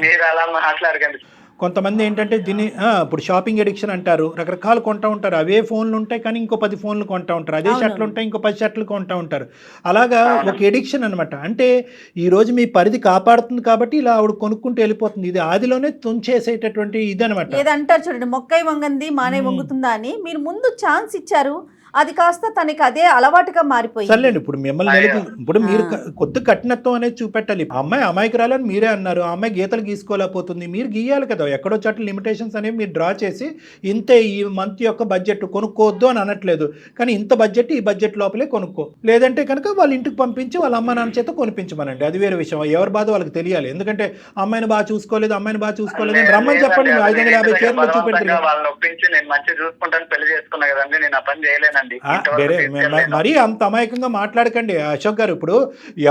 మీరు అలా మాట్లాడకండి. కొంతమంది ఏంటంటే దీన్ని ఇప్పుడు షాపింగ్ ఎడిక్షన్ అంటారు, రకరకాలు కొంటూ ఉంటారు. అవే ఫోన్లు ఉంటాయి కానీ ఇంకో 10 ఫోన్లు కొంటూ ఉంటారు, అదే షర్ట్లు ఉంటాయి ఇంకో 10 షర్ట్లు కొంటూ ఉంటారు. అలాగా ఒక ఎడిక్షన్ అనమాట. అంటే ఈరోజు మీ పరిధి కాపాడుతుంది కాబట్టి ఇలా ఆవిడ కొనుక్కుంటూ వెళ్ళిపోతుంది. ఇది ఆదిలోనే తుంచేసేటటువంటి ఇది అనమాట. ఏదంటారు చూడండి, మొక్కై వంగంది మానే వంగుతుందా అని. మీరు ముందు ఛాన్స్ ఇచ్చారు, అది కాస్త తనకి అదే అలవాటుగా మారిపోయింది. సర్లేండి, ఇప్పుడు మిమ్మల్ని ఇప్పుడు మీరు కొద్ది కఠినత్వం అనేది చూపెట్టాలి. అమ్మాయి అమాయకురాలని మీరే అన్నారు, ఆ అమ్మాయి గీతలు గీసుకోలేకపోతుంది, మీరు గీయాలి కదా. ఎక్కడో చోట్ల లిమిటేషన్స్ అనేవి మీరు డ్రా చేసి ఇంతే ఈ మంత్ యొక్క బడ్జెట్ కొనుక్కోవద్దు అని అనట్లేదు, కానీ ఇంత బడ్జెట్ ఈ బడ్జెట్ లోపలే కొనుక్కో, లేదంటే కనుక వాళ్ళ ఇంటికి పంపించి వాళ్ళ అమ్మ నాన్న చేత కొనిపించమనండి. అది వేరే విషయం, ఎవరి బాధ వాళ్ళకి తెలియాలి. ఎందుకంటే అమ్మాయిని బాగా చూసుకోలేదు అని రమ్మని చెప్పండి. 550 చీరలు చూపెడతారు. మరీ అంత అమాయకంగా మాట్లాడకండి అశోక్ గారు. ఇప్పుడు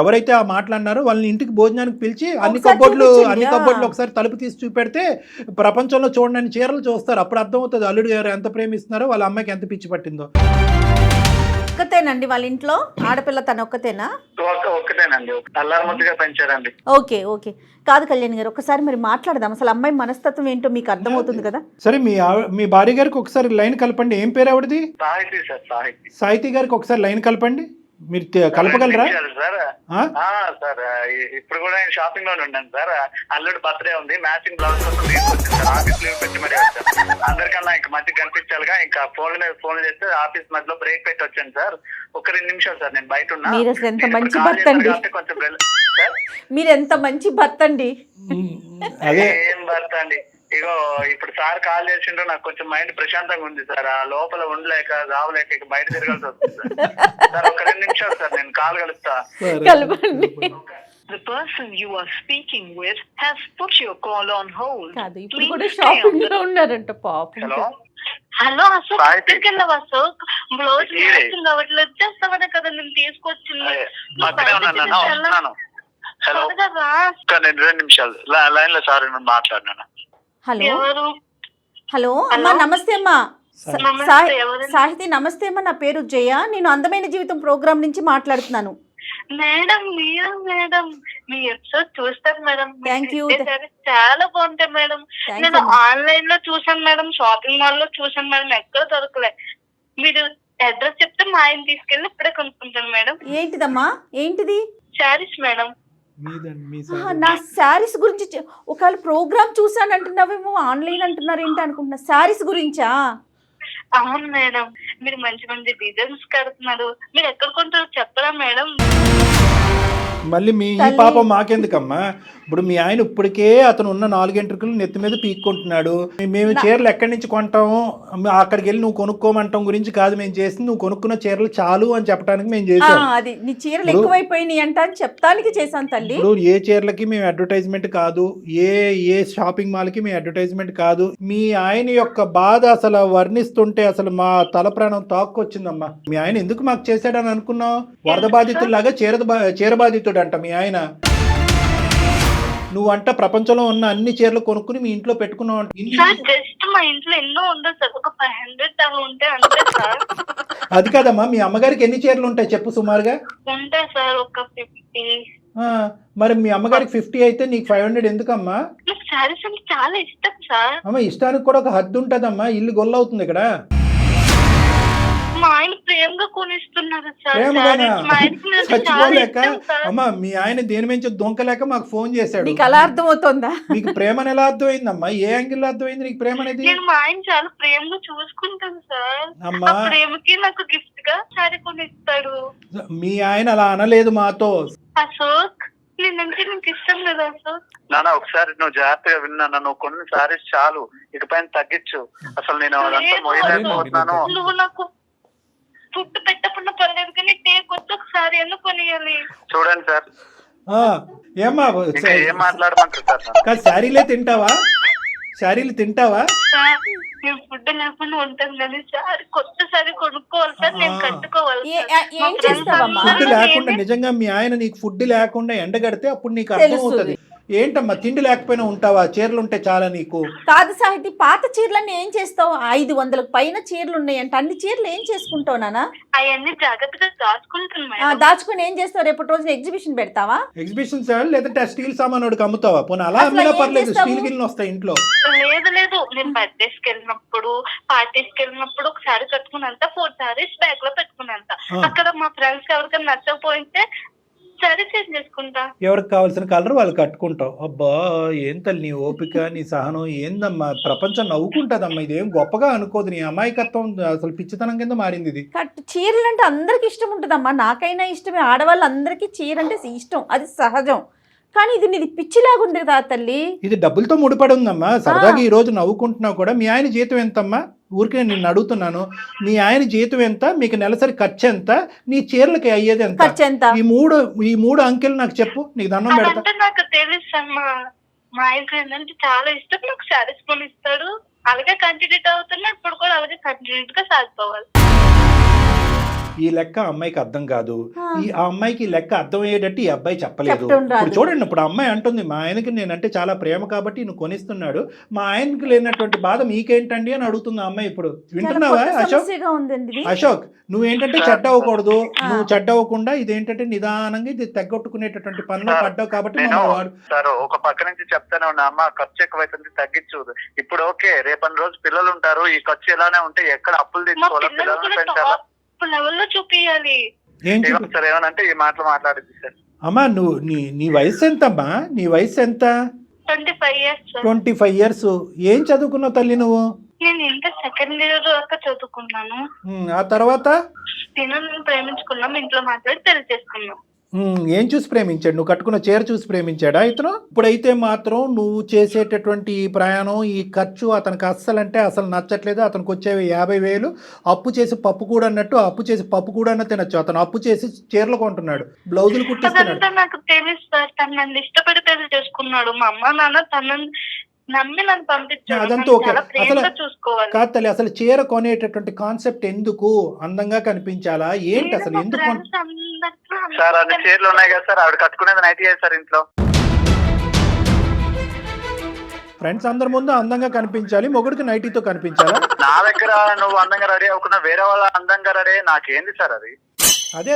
ఎవరైతే ఆ మాట్లాడినారో వాళ్ళని ఇంటికి భోజనానికి పిలిచి అన్ని కబోర్డులు ఒకసారి తలుపు తీసి చూపెడితే ప్రపంచంలో చూడని చీరలు చూస్తారు. అప్పుడు అర్థమవుతుంది అల్లుడు గారు ఎంత ప్రేమిస్తున్నారో, వాళ్ళ అమ్మాయికి ఎంత పిచ్చి పట్టిందో. ఒక్కతేనండి వాళ్ళ ఇంట్లో ఆడపిల్ల, తన ఒక్కతేనా? ఒక్కతేనండి, అల్లారముద్దుగా పెంచారండి. Okay okay. కాదు కళ్యాణ్ గారు, ఒకసారి మరి మాట్లాడదాం. అసలు అమ్మాయి మనస్తత్వం ఏంటో మీకు అర్థమవుతుంది కదా. సరే, మీ భార్య గారికి ఒకసారి లైన్ కలపండి. ఏం పేరు ఆవిడది? సాహితి సార్. సాహితి గారికి ఒకసారి లైన్ కలపండి. మీరు కలపగలరా? సార్ ఇప్పుడు కూడా నేను షాపింగ్ లోనే ఉన్నాను సార్. అల్లుడు బర్త్డే ఉంది, మ్యాచింగ్ బ్లౌజ్ కోసం తీసుకొచ్చాను సార్. ఆఫీస్ లీవ్ పెట్టి మరీ వచ్చాను. అందరికన్నా ఇంకా మధ్య కనిపించాలిగా, ఇంకా ఫోన్ మీద ఫోన్ చేస్తే ఆఫీస్ మధ్యలో బ్రేక్ పెట్టి వచ్చాను సార్. ఒక 2 నిమిషాలు సార్, నేను బయట ఉన్నా. మీరు ఎంత మంచి భర్త అండి, మీరు ఎంత మంచి భర్త అండి. ఏం భర్త అండి. ఇగో ఇప్పుడు సార్ కాల్ చేసిండ్రు, నాకు కొంచెం మైండ్ ప్రశాంతంగా ఉంది సార్. ఆ లోపల ఉండలేక రావలేక ఇక బయట తిరగాల్సి వస్తుంది సార్. ఒక 2 నిమిషాలు సార్, నేను కాల్ కలుస్తా. కలపండి. The person you are speaking with has put your call on hold. కాదు, ఇప్పుడు కూడా షాపింగ్ లో ఉన్నారంట పాపం. హలో అశోక్, ఎక్కడికి వెళ్ళావు అశోక్? బ్లౌజ్ మ్యాచింగ్ అవ్వట్లేదు, వచ్చేస్తావనే కదా నేను తీసుకొచ్చింది. హలో, 2 నిమిషాలు లైన్ లో సార్ మాట్లాడినాను. హలో హలో అమ్మా, నమస్తే అమ్మా. సాహితి నమస్తే అమ్మా, నా పేరు జయ, నేను అందమైన జీవితం ప్రోగ్రామ్ నుంచి మాట్లాడుతున్నాను. మేడం మీరు మేడం మీ ఎపిసోడ్ చూస్తాను మేడం. Thank you. చాలా బాగుంటాయి మేడం. నేను ఆన్లైన్ లో చూసాను మేడం, షాపింగ్ మాల్ లో చూసాను మేడం, ఎక్కడ దొరకలే. మీరు అడ్రస్ చెప్తే మా ఆయన తీసుకెళ్ళి ఇప్పుడే కొనుక్కుంటాను మేడం. ఏంటిదమ్మా, ఏంటిది? శారీస్ మేడం. నా శారీస్ గురించి ఒకవేళ ప్రోగ్రామ్ చూసాను అంటున్నావేమో, ఆన్లైన్ అంటున్నారు ఏంటి అనుకుంటున్నా. శారీస్ గురించా? అవును మేడం, మీరు మంచి మంచి డిజైన్స్ కడుతున్నారు. మీరు ఎక్కడ కొంటారో చెప్పరా మేడం? మళ్ళీ మీ ఈ పాపం మాకెందుకమ్మా? ఇప్పుడు మీ ఆయన ఇప్పటికే అతను ఉన్న 4 ఎంట్రుకలు నెత్తి మీద పీక్కుంటున్నాడు. మేము చీరలు ఎక్కడి నుంచి కొంటాము, అక్కడికి వెళ్ళి నువ్వు కొనుక్కోమంటాం గురించి కాదు మేము చేసింది. నువ్వు కొనుక్కున్న చీరలు చాలు అని చెప్పడానికి మేము చేసాం. అది నీ చీరలు ఎక్కువైపోయినాయి అంట అని చెప్తానికి చేశాను తల్లి. ఇప్పుడు ఏ చీరలకి మేము అడ్వర్టైజ్మెంట్ కాదు, ఏ షాపింగ్ మాల్ కి మేము అడ్వర్టైజ్మెంట్ కాదు. మీ ఆయన యొక్క బాధ అసలు వర్ణిస్తుంటే అసలు మా తల ప్రాణం తాక్కొచ్చిందమ్మా. మీ ఆయన ఎందుకు మాకు చేశాడని అనుకున్నావు? వరద బాధితుల్లాగా చీర బాధితుడు అంట మీ ఆయన. నువ్వంట ప్రపంచంలో ఉన్న అన్ని చీరలు కొనుక్కుని మీ ఇంట్లో పెట్టుకున్నావు. జస్ట్ మా ఇంట్లో ఎన్నో ఉండదు సార్, ఒక 500 దాకా ఉంటాయి అంతే సార్. అది కాదమ్మా, మీ అమ్మగారికి ఎన్ని చీరలు ఉంటాయి చెప్పు సుమారుగా? ఉంటాయి సార్ ఒక 50. మరి మీ అమ్మగారికి 50 అయితే నీకు 500 ఎందుకమ్మా? నాకు శారీస్ అంటే చాలా ఇష్టం సార్. అమ్మ ఇష్టానికి కూడా ఒక హద్దు ఉంటదమ్మా, ఇల్లు గొల్లవుతుంది ఇక్కడ. మా ఆయన ప్రేమగా కొనిస్తున్నారు సార్ ప్రేమగానా? శారీస్. మా ఆయనకి నేను చాలా చచ్చిపోలేక ఇష్టం సార్. అమ్మ మీ ఆయన దేని నుంచి దొంకలేక మాకు ఫోన్ చేశాడు. నీకు అలా అర్థమవుతుందా? నీకు ప్రేమను ఎలా అర్థమైందమ్మా? ఏ యాంగిల్ లో అర్థమైంది నీకు ప్రేమ అనేది? నేను మా ఆయన చాలా ప్రేమగా చూసుకుంటాను సార్. అమ్మా ఆ ప్రేమకి నాకు గిఫ్ట్ గా శారీ కొనిస్తాడు. మీ ఆయన అలా అనలేదు మాతో. అశోక్ నేనంటే నీకు ఇష్టం కదా అశోక్. నాన్న ఒకసారి నువ్వు జాగ్రత్తగా విన్నా, నువ్వు కొన్ని సారీస్ చాలు, ఇకపైన తగ్గించు. అసలు నేను అదంతా మోయలేకపోతున్నాను. నువ్వు నాకు ఫుడ్ పెట్టకుండా పర్లేదు కానీ కొత్త ఒకసారి ఎందుకు కొనియాలి? చూడండి సార్, ఏమ్మా ఇంకా ఏం మాట్లాడమంటారు సార్? కాదు శారీలే తింటావా? శారీలు తింటావా? సార్ నేను ఫుడ్ లేకుండా ఉంటాను కానీ సార్ కొత్త సారీ కొనుక్కోవాలి సార్. నేను కట్టుకోవాలి సార్. ఏం చేస్తావమ్మా? ఫుడ్ లేకుండా నిజంగా మీ ఆయన నీకు ఫుడ్ లేకుండా ఎండగడితే అప్పుడు నీకు అర్థం అవుతుంది. ఏంటమ్మా తిండి లేకపోయినా ఉంటావా? చీరలు ఉంటే చాలా నీకు. కాదు సాహితీ, పాత చీరలన్నీ ఏం చేస్తావు? 500 పైన చీరలు ఉన్నాయంట. అన్ని చీరలు ఏం చేసుకుంటావు నాన్న? అవన్నీ జాగ్రత్తగా దాచుకుంటాను మేడం. దాచుకుని ఏం చేస్తావు? రేపటి రోజున ఎగ్జిబిషన్ పెడతావా? ఎగ్జిబిషన్స్ లేదంటే స్టీల్ సామాన్ వాడికి అమ్ముతావా? పోనీ అలా అసలు అమ్మినా ఏం పర్లేదు, చేస్తావు? స్టీల్ గిన్నెలు వస్తాయి ఇంట్లో. లేదు నేను బర్త్డేస్ కి వెళ్ళినప్పుడు పార్టీస్ కి వెళ్ళినప్పుడు ఒకసారి కట్టుకున్నంత 4 సారీస్ బ్యాగ్ లో పెట్టుకున్నంత. అక్కడ మా ఫ్రెండ్స్ ఎవరికైనా నచ్చకపోతే సరే చేంజ్ చేసుకుంటా. ఎవరికి కావాల్సిన కలర్ వాళ్ళు కట్టుకుంటావు. అబ్బా ఏం తల్లి నీ ఓపిక, నీ సహనం ఏందమ్మా? ప్రపంచం నవ్వుకుంటదమ్మా. ఇదేం గొప్పగా అనుకోదు. నీ అమాయకత్వం అసలు పిచ్చితనం కింద మారింది ఇది. చీరలు అంటే అందరికి ఇష్టం ఉంటుందమ్మా. నాకైనా ఇష్టమే, ఆడవాళ్ళందరికీ చీర అంటే ఇష్టం, అది సహజం. కానీ ఇది నీది పిచ్చిలాగుంది కదా తల్లి. ఇది డబ్బులతో ముడిపడి ఉందమ్మా. సరదాగా ఈ రోజు నవ్వుకుంటున్నావు కూడా. మీ ఆయన జీతం ఎంతమ్మా? ఊరికే నేను అడుగుతున్నాను. మీ ఆయన జీతం ఎంత? మీకు నెలసరి ఖర్చు ఎంత? నీ చీరలకి అయ్యేది ఎంత? ఖర్చు ఎంత? ఈ మూడు అంకెలు నాకు చెప్పు, నీకు దండం పెడతా. అదంటే నాకు తెలుసు అమ్మా. మా ఆయనకు ఏంటంటే చాలా ఇష్టం. నాకు శారీస్ కొనిస్తాడు. అలాగే కంటిన్యూ అవుతున్నా. ఇప్పుడు కూడా అలాగే కంటిన్యూట్ గా సాగిపోవాలి. ఈ లెక్క అమ్మాయికి అర్థం కాదు. ఆ అమ్మాయికి ఈ లెక్క అర్థం అయ్యేటట్టు ఈ అబ్బాయి చెప్పలేదు. చెప్పడం రాదు. ఇప్పుడు చూడండి, ఇప్పుడు అమ్మాయి అంటుంది మా ఆయనకి నేనంటే చాలా ప్రేమ కాబట్టి నువ్వు కొనిస్తున్నాడు, మా ఆయనకి లేనటువంటి బాధ మీకేంటండి అని అడుగుతుంది ఆ అమ్మాయి. ఇప్పుడు వింటున్నావా అశోక్? సమస్యగా ఉందండి ఇది. అశోక్ నువ్వేంటంటే చెడ్డ అవ్వకూడదు. నువ్వు చెడ్డ అవ్వకుండా ఇదేంటంటే నిదానంగా ఇది తెగొట్టుకునేటటువంటి పనిలో పడ్డావు కాబట్టి నేను మమ్మల్ని వాడు. సార్ ఒక పక్క నుంచి చెప్తానే ఉన్నా, అమ్మ ఖర్చు ఎక్కువైతుంది తగ్గించు. ఇప్పుడు ఓకే, రేపటి రోజు పిల్లలు ఉంటారు, ఈ ఖర్చు ఇలానే ఉంటే ఎక్కడ అప్పులు మా తీసుకోవాలా? పిల్లలు పిల్లల్ని కూడా పెంచాలా? టాప్ లెవెల్లో చూపియాలి. ఏం సార్ ఏమనంటే ఈ మాటలు మాట్లాడింది సార్. అమ్మా నువ్వు నీ వయసు ఎంతమ్మా? నీ వయసు ఎంత? 25 years సార్. 25 years. ఏం చదువుకున్నావు తల్లి నువ్వు? నేను ఇంకా సెకండ్ ఇయర్ దాకా చదువుకున్నాను. ఆ తర్వాత తినను ప్రేమించుకున్నాం, ఇంట్లో మాట్లాడి పెళ్లి చేసుకున్నాం. ఏం చూసి ప్రేమించాడు? నువ్వు కట్టుకున్న చీర చూసి ప్రేమించాడా ఇతను? ఇప్పుడైతే మాత్రం నువ్వు చేసేటటువంటి ఈ ప్రయాణం, ఈ ఖర్చు అతనికి అస్సలంటే అసలు నచ్చట్లేదు. అతనికి వచ్చేవి 50,000 అప్పు చేసి పప్పు కూడా అన్నట్టు, అప్పు చేసి పప్పు కూడా అన్న తినచ్చు. అతను అప్పు చేసి చీరలు కొంటున్నాడు, బ్లౌజులు కుట్టిస్తున్నాడు. అదంతా నాకు తెలుసు సార్. తను నన్ను ఇష్టపడి పెళ్లి చేసుకున్నాడు. మా అమ్మ నాన్న తనని నమ్మి నన్ను పంపించాడు. అదంతా ఓకే. చాలా ప్రేమగా అసలు చూసుకోవాలి. కాదు తల్లి, అసలు చీర కొనేటటువంటి కాన్సెప్ట్ ఎందుకు? అందంగా కనిపించాలా ఏంటి? అసలు మా ఎందుకు? friends అందరికీ సార్ అన్ని చీరలు ఉన్నాయి కదా సార్, ఆవిడ కట్టుకునేది నైట్ సార్ ఇంట్లో. ఫ్రెండ్స్ అందరి ముందు అందంగా కనిపించాలి, మొగుడికి నైటీతో కనిపించాలా? నా దగ్గర నువ్వు అందంగా రెడీ అవ్వకుండా వేరే వాళ్ళ అందంగా రెడీ నాకేంది సార్ అది? అదే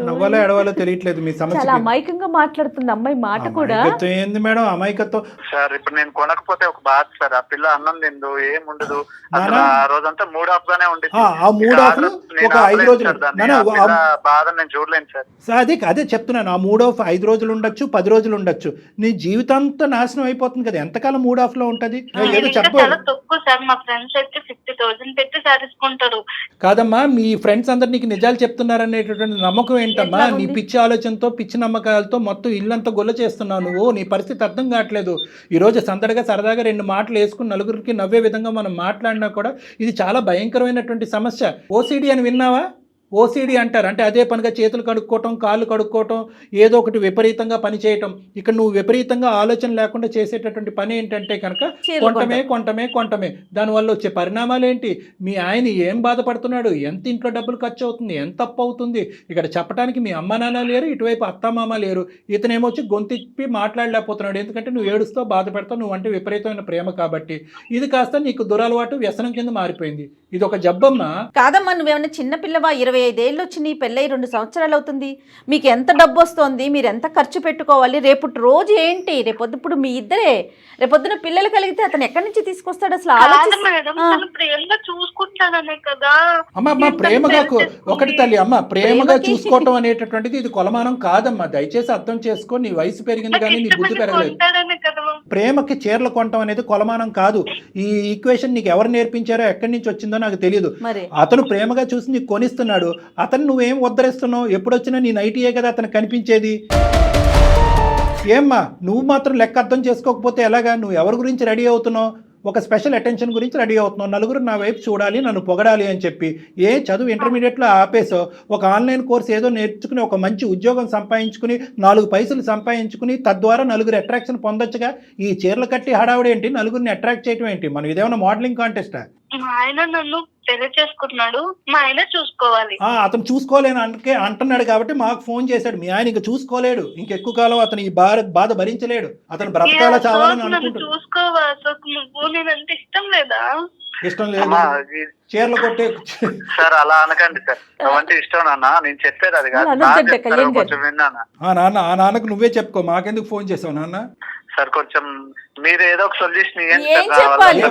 నవ్వాలో ఎడవాలో తెలియట్లేదు మీ చాలా సమస్య. అమాయకంగా మాట్లాడుతుంది అమ్మాయి మాట కూడా. అమాయకత్వం ఏంది మేడం? అమాయకత్వం సార్ ఇప్పుడు నేను కొనకపోతే ఒక బాధ సార్. ఆ పిల్ల అన్నం తిందు, ఏం ఉండదు. అసలు ఆ రోజంతా మూడ్ ఆఫ్ గానే ఉండేది. ఆ మూడ్ ఆఫ్ ఒక 5 రోజులు బాధ నేను చూడలేను సార్. అదే చెప్తున్నాను. ఆ మూడ్ ఆఫ్ 5 రోజులు ఉండొచ్చు, 10 రోజులు ఉండొచ్చు. నీ జీవితాంతా నాశనం అయిపోతుంది కదా. ఎంతకాలం మూడ్ ఆఫ్ లో ఉంటది? ఏదో చెప్పు. చాలా తక్కువ సార్. మా ఫ్రెండ్స్ అయితే 50,000 పెట్టి సాధించుకుంటారు. కాదమ్మా, మీ ఫ్రెండ్స్ అందరు నీకు నిజాలు చెప్తున్నారనేటటువంటి నమ్మకం ఏంటమ్మా? నీ పిచ్చి ఆలోచనతో, పిచ్చి నమ్మకాలతో మొత్తం ఇల్లంతా గొల్ల చేస్తున్నావు నువ్వు. నీ పరిస్థితి అర్థం కావట్లేదు. ఈరోజు సందడిగా సరదాగా 2 మాటలు వేసుకుని నలుగురికి నవ్వే విధంగా మనం మాట్లాడినా కూడా ఇది చాలా భయంకరమైనటువంటి సమస్య. ఓసిడి అని విన్నావా? ఓసిడి అంటారు. అంటే అదే పనిగా చేతులు కడుక్కోవటం, కాళ్ళు కడుక్కోవటం, ఏదో ఒకటి విపరీతంగా పని చేయటం. ఇక్కడ నువ్వు విపరీతంగా ఆలోచన లేకుండా చేసేటటువంటి పని ఏంటంటే కనుక కొంటమే. దానివల్ల వచ్చే పరిణామాలు ఏంటి? మీ ఆయన ఏం బాధపడుతున్నాడు? ఎంత ఇంట్లో డబ్బులు ఖర్చు అవుతుంది? ఎంత అప్పు అవుతుంది? ఇక్కడ చెప్పడానికి మీ అమ్మ నాన్న లేరు, ఇటువైపు అత్తమామ లేరు. ఇతనేమొచ్చి గొంతిప్పి మాట్లాడలేకపోతున్నాడు. ఎందుకంటే నువ్వు ఏడుస్తావు, బాధపడతావు, నువ్వు అంటే విపరీతమైన ప్రేమ కాబట్టి. ఇది కాస్త నీకు దురలవాటు, వ్యసనం కింద మారిపోయింది. ఇది ఒక జబ్బమ్మా. కాదమ్మా, నువ్వేమన్నా చిన్నపిల్లవా? 20 45 ఏళ్ళు వచ్చినాయి, పెళ్ళై 2 సంవత్సరాలు అవుతుంది, మీకు ఎంత డబ్బు వస్తుంది, మీరు ఎంత ఖర్చు పెట్టుకోవాలి, రేపు రోజు ఏంటి, రేపొద్దు మీ ఇద్దరే, రేపొద్దున పిల్లలు కలిగితే అతను ఎక్కడి నుంచి తీసుకొస్తాడు అసలు కాదు మేడం, తను ప్రేమగా చూసుకుంటాననే కదా. అమ్మ ప్రేమగా ఒకటి తల్లి అమ్మ, ప్రేమగా చూసుకోవటం అనేటటువంటిది ఇది కొలమానం కాదమ్మా. దయచేసి అర్థం చేసుకో, నీ వయసు పెరిగింది కానీ నీ బుద్ధి పెరగలేదు. ఉంటాడనే కదా. ప్రేమకి చీరలు కొనటం అనేది కొలమానం కాదు. ఈ ఈక్వేషన్ నీకు ఎవరు నేర్పించారో, ఎక్కడి నుంచి వచ్చిందో నాకు తెలియదు. మరి అతను ప్రేమగా చూసి నీకు కొనిస్తున్నాడు, అతను నువ్వేం ఉద్ధరిస్తున్నావు? ఎప్పుడొచ్చినా నీ నైటీయే కదా అతను కనిపించేది. ఏమ్మా నువ్వు మాత్రం లెక్క అర్థం చేసుకోకపోతే ఎలాగా? నువ్వు ఎవరి గురించి రెడీ అవుతున్నావు? ఒక స్పెషల్ అటెన్షన్ గురించి రెడీ అవుతున్నావు. నలుగురు నా వైపు చూడాలి, నన్ను పొగడాలి అని చెప్పి. చదువు ఇంటర్మీడియట్లో ఆపేసో ఒక ఆన్లైన్ కోర్స్ ఏదో నేర్చుకుని ఒక మంచి ఉద్యోగం సంపాదించుకుని 4 పైసలు సంపాదించుకుని తద్వారా నలుగురు అట్రాక్షన్ పొందొచ్చుగా. ఈ చీరలు కట్టి హడావుడు ఏంటి? నలుగురిని అట్రాక్ట్ చేయడం ఏంటి? మనం ఇదేమన్నా మోడలింగ్ కాంటెస్టా? మా ఆయన నన్ను పెళ్లి చేసుకుంటున్నాడు, మా ఆయన చూసుకోవాలి. అతను చూసుకోలేను అంటున్నాడు కాబట్టి మాకు ఫోన్ చేశాడు. మీ ఆయన ఇంక చూసుకోలేడు, ఇంకెక్కువ కాలం అతను ఈ బాధ భరించలేడు. అతను బ్రతకాల చావాలని అనుకుంటాడు. చూసుకోవాలి నువ్వు, నేనంటే ఇష్టం లేదా? ఇష్టం లేదు, చీరలు కొట్టే. సార్ అలా అనకండి సార్, అవంటే ఇష్టం నాన్న, నేను చెప్పేది అది కాదు. కొంచెం విన్నానా నాన్న? ఆ నాన్నకు నువ్వే చెప్పుకో, మాకెందుకు ఫోన్ చేసావు నాన్న? సార్ కొంచెం మీరు ఏదో ఒక సొల్యూషన్ ఏం చెప్పాలి?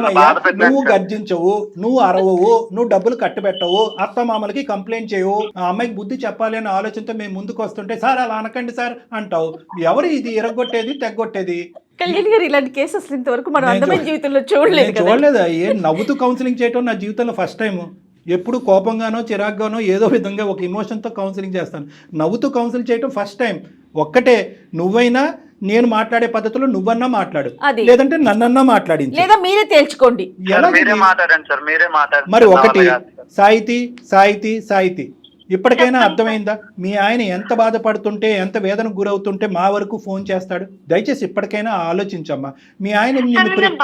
నువ్వు గర్జించవు, నువ్వు అరవవు, నువ్వు డబ్బులు కట్టబెట్టవు, అత్త మామలకి కంప్లైంట్ చేయవు. ఆ అమ్మాయికి బుద్ధి చెప్పాలి అనే ఆలోచనతో మేము ముందుకు వస్తుంటే సార్ అలా అనకండి సార్ అంటావు. ఎవరు ఇది ఇరగొట్టేది తెగ్గొట్టేది? కళ్యాణ్ గారు ఇలాంటి కేసెస్ ఇంతవరకు మనం అందమైన జీవితంలో చూడలేదు. చూడలేదా? నవ్వుతూ కౌన్సిలింగ్ చేయటం నా జీవితంలో ఫస్ట్ టైం. ఎప్పుడు కోపంగానో చిరాగ్గానో ఏదో విధంగా ఒక ఇమోషన్తో కౌన్సిలింగ్ చేస్తాను. నవ్వుతూ కౌన్సిలింగ్ చేయటం ఫస్ట్ టైం. ఒక్కటే, నువ్వైనా నేను మాట్లాడే పద్ధతిలో నువ్వన్నా మాట్లాడు, లేదంటే నన్నన్నా మాట్లాడింది, లేదా మీరే తేల్చుకోండి. మీరే మాట్లాడండి సార్, మీరే మాట్లాడండి. మరి ఒకటి సాహితీ ఇప్పటికైనా అర్థమైందా? మీ ఆయన ఎంత బాధపడుతుంటే, ఎంత వేదనకు గురవుతుంటే మా వరకు ఫోన్ చేస్తాడు? దయచేసి ఇప్పటికైనా ఆలోచించమ్మా. మీ ఆయన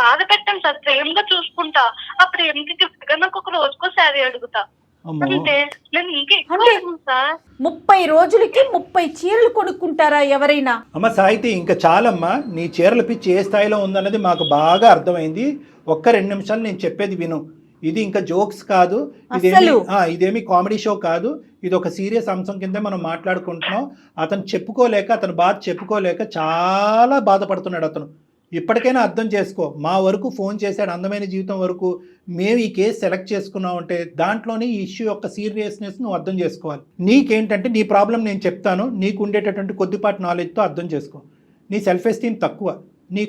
బాధ పెట్టాను సార్, ప్రేమగా చూసుకుంటా. ఆ ప్రేమకి గిఫ్ట్ గా నాకు ఒక రోజుకో శారీ అడుగుతా. అంటే నేను ఇంకా 30 రోజులకి 30 చీరలు కొనుక్కుంటారా ఎవరైనా? అమ్మ సాహితీ, ఇంకా చాలమ్మా. నీ చీరల పిచ్చి ఏ స్థాయిలో ఉందన్నది మాకు బాగా అర్థమైంది. ఒక్క 2 నిమిషాలు నేను చెప్పేది విను. ఇది ఇంకా జోక్స్ కాదు, ఇదేమి కామెడీ షో కాదు. ఇది ఒక సీరియస్ అంశం కింద మనం మాట్లాడుకుంటున్నాం. అతను బాధ చెప్పుకోలేక చాలా బాధపడుతున్నాడు అతను. ఇప్పటికైనా అర్థం చేసుకో. మా వరకు ఫోన్ చేశాడు, అందమైన జీవితం వరకు. మేము ఈ కేసు సెలెక్ట్ చేసుకున్నామంటే దాంట్లోనే ఈ ఇష్యూ యొక్క సీరియస్నెస్ నువ్వు అర్థం చేసుకోవాలి. నీకేంటంటే నీ ప్రాబ్లం నేను చెప్తాను, నీకు ఉండేటటువంటి కొద్దిపాటి నాలెడ్జ్తో అర్థం చేసుకో. నీ సెల్ఫ్ ఎస్టీమ్ తక్కువ, నీ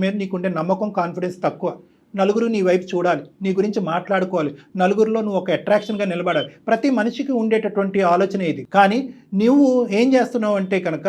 మీద నీకుండే నమ్మకం, కాన్ఫిడెన్స్ తక్కువ. నలుగురు నీ వైపు చూడాలి, నీ గురించి మాట్లాడుకోవాలి, నలుగురిలో నువ్వు ఒక అట్రాక్షన్గా నిలబడాలి. ప్రతి మనిషికి ఉండేటటువంటి ఆలోచన ఇది. కానీ నువ్వు ఏం చేస్తున్నావు అంటే కనుక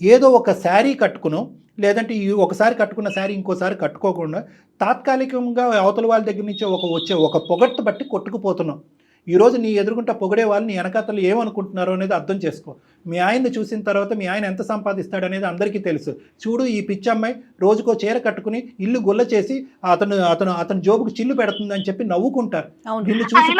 ఏదో ఒక శారీ కట్టుకును, లేదంటే ఒకసారి కట్టుకున్న శారీ ఇంకోసారి కట్టుకోకుండా తాత్కాలికంగా అవతల వాళ్ళ దగ్గర నుంచి వచ్చే ఒక పొగట్టు బట్టి కొట్టుకుపోతున్నావు. ఈరోజు నీ ఎదురుకుంటా పొగిడే వాళ్ళు నీ వెనకాతలు ఏమనుకుంటున్నారో అనేది అర్థం చేసుకో. మీ ఆయన్ని చూసిన తర్వాత మీ ఆయన ఎంత సంపాదిస్తాడు అనేది అందరికీ తెలుసు. చూడు, ఈ పిచ్చమ్మాయి రోజుకో చీర కట్టుకుని ఇల్లు గుల్ల చేసి అతను జోబుకు చిల్లు పెడుతుందని చెప్పి నవ్వుకుంటారు. నిన్ను చూసి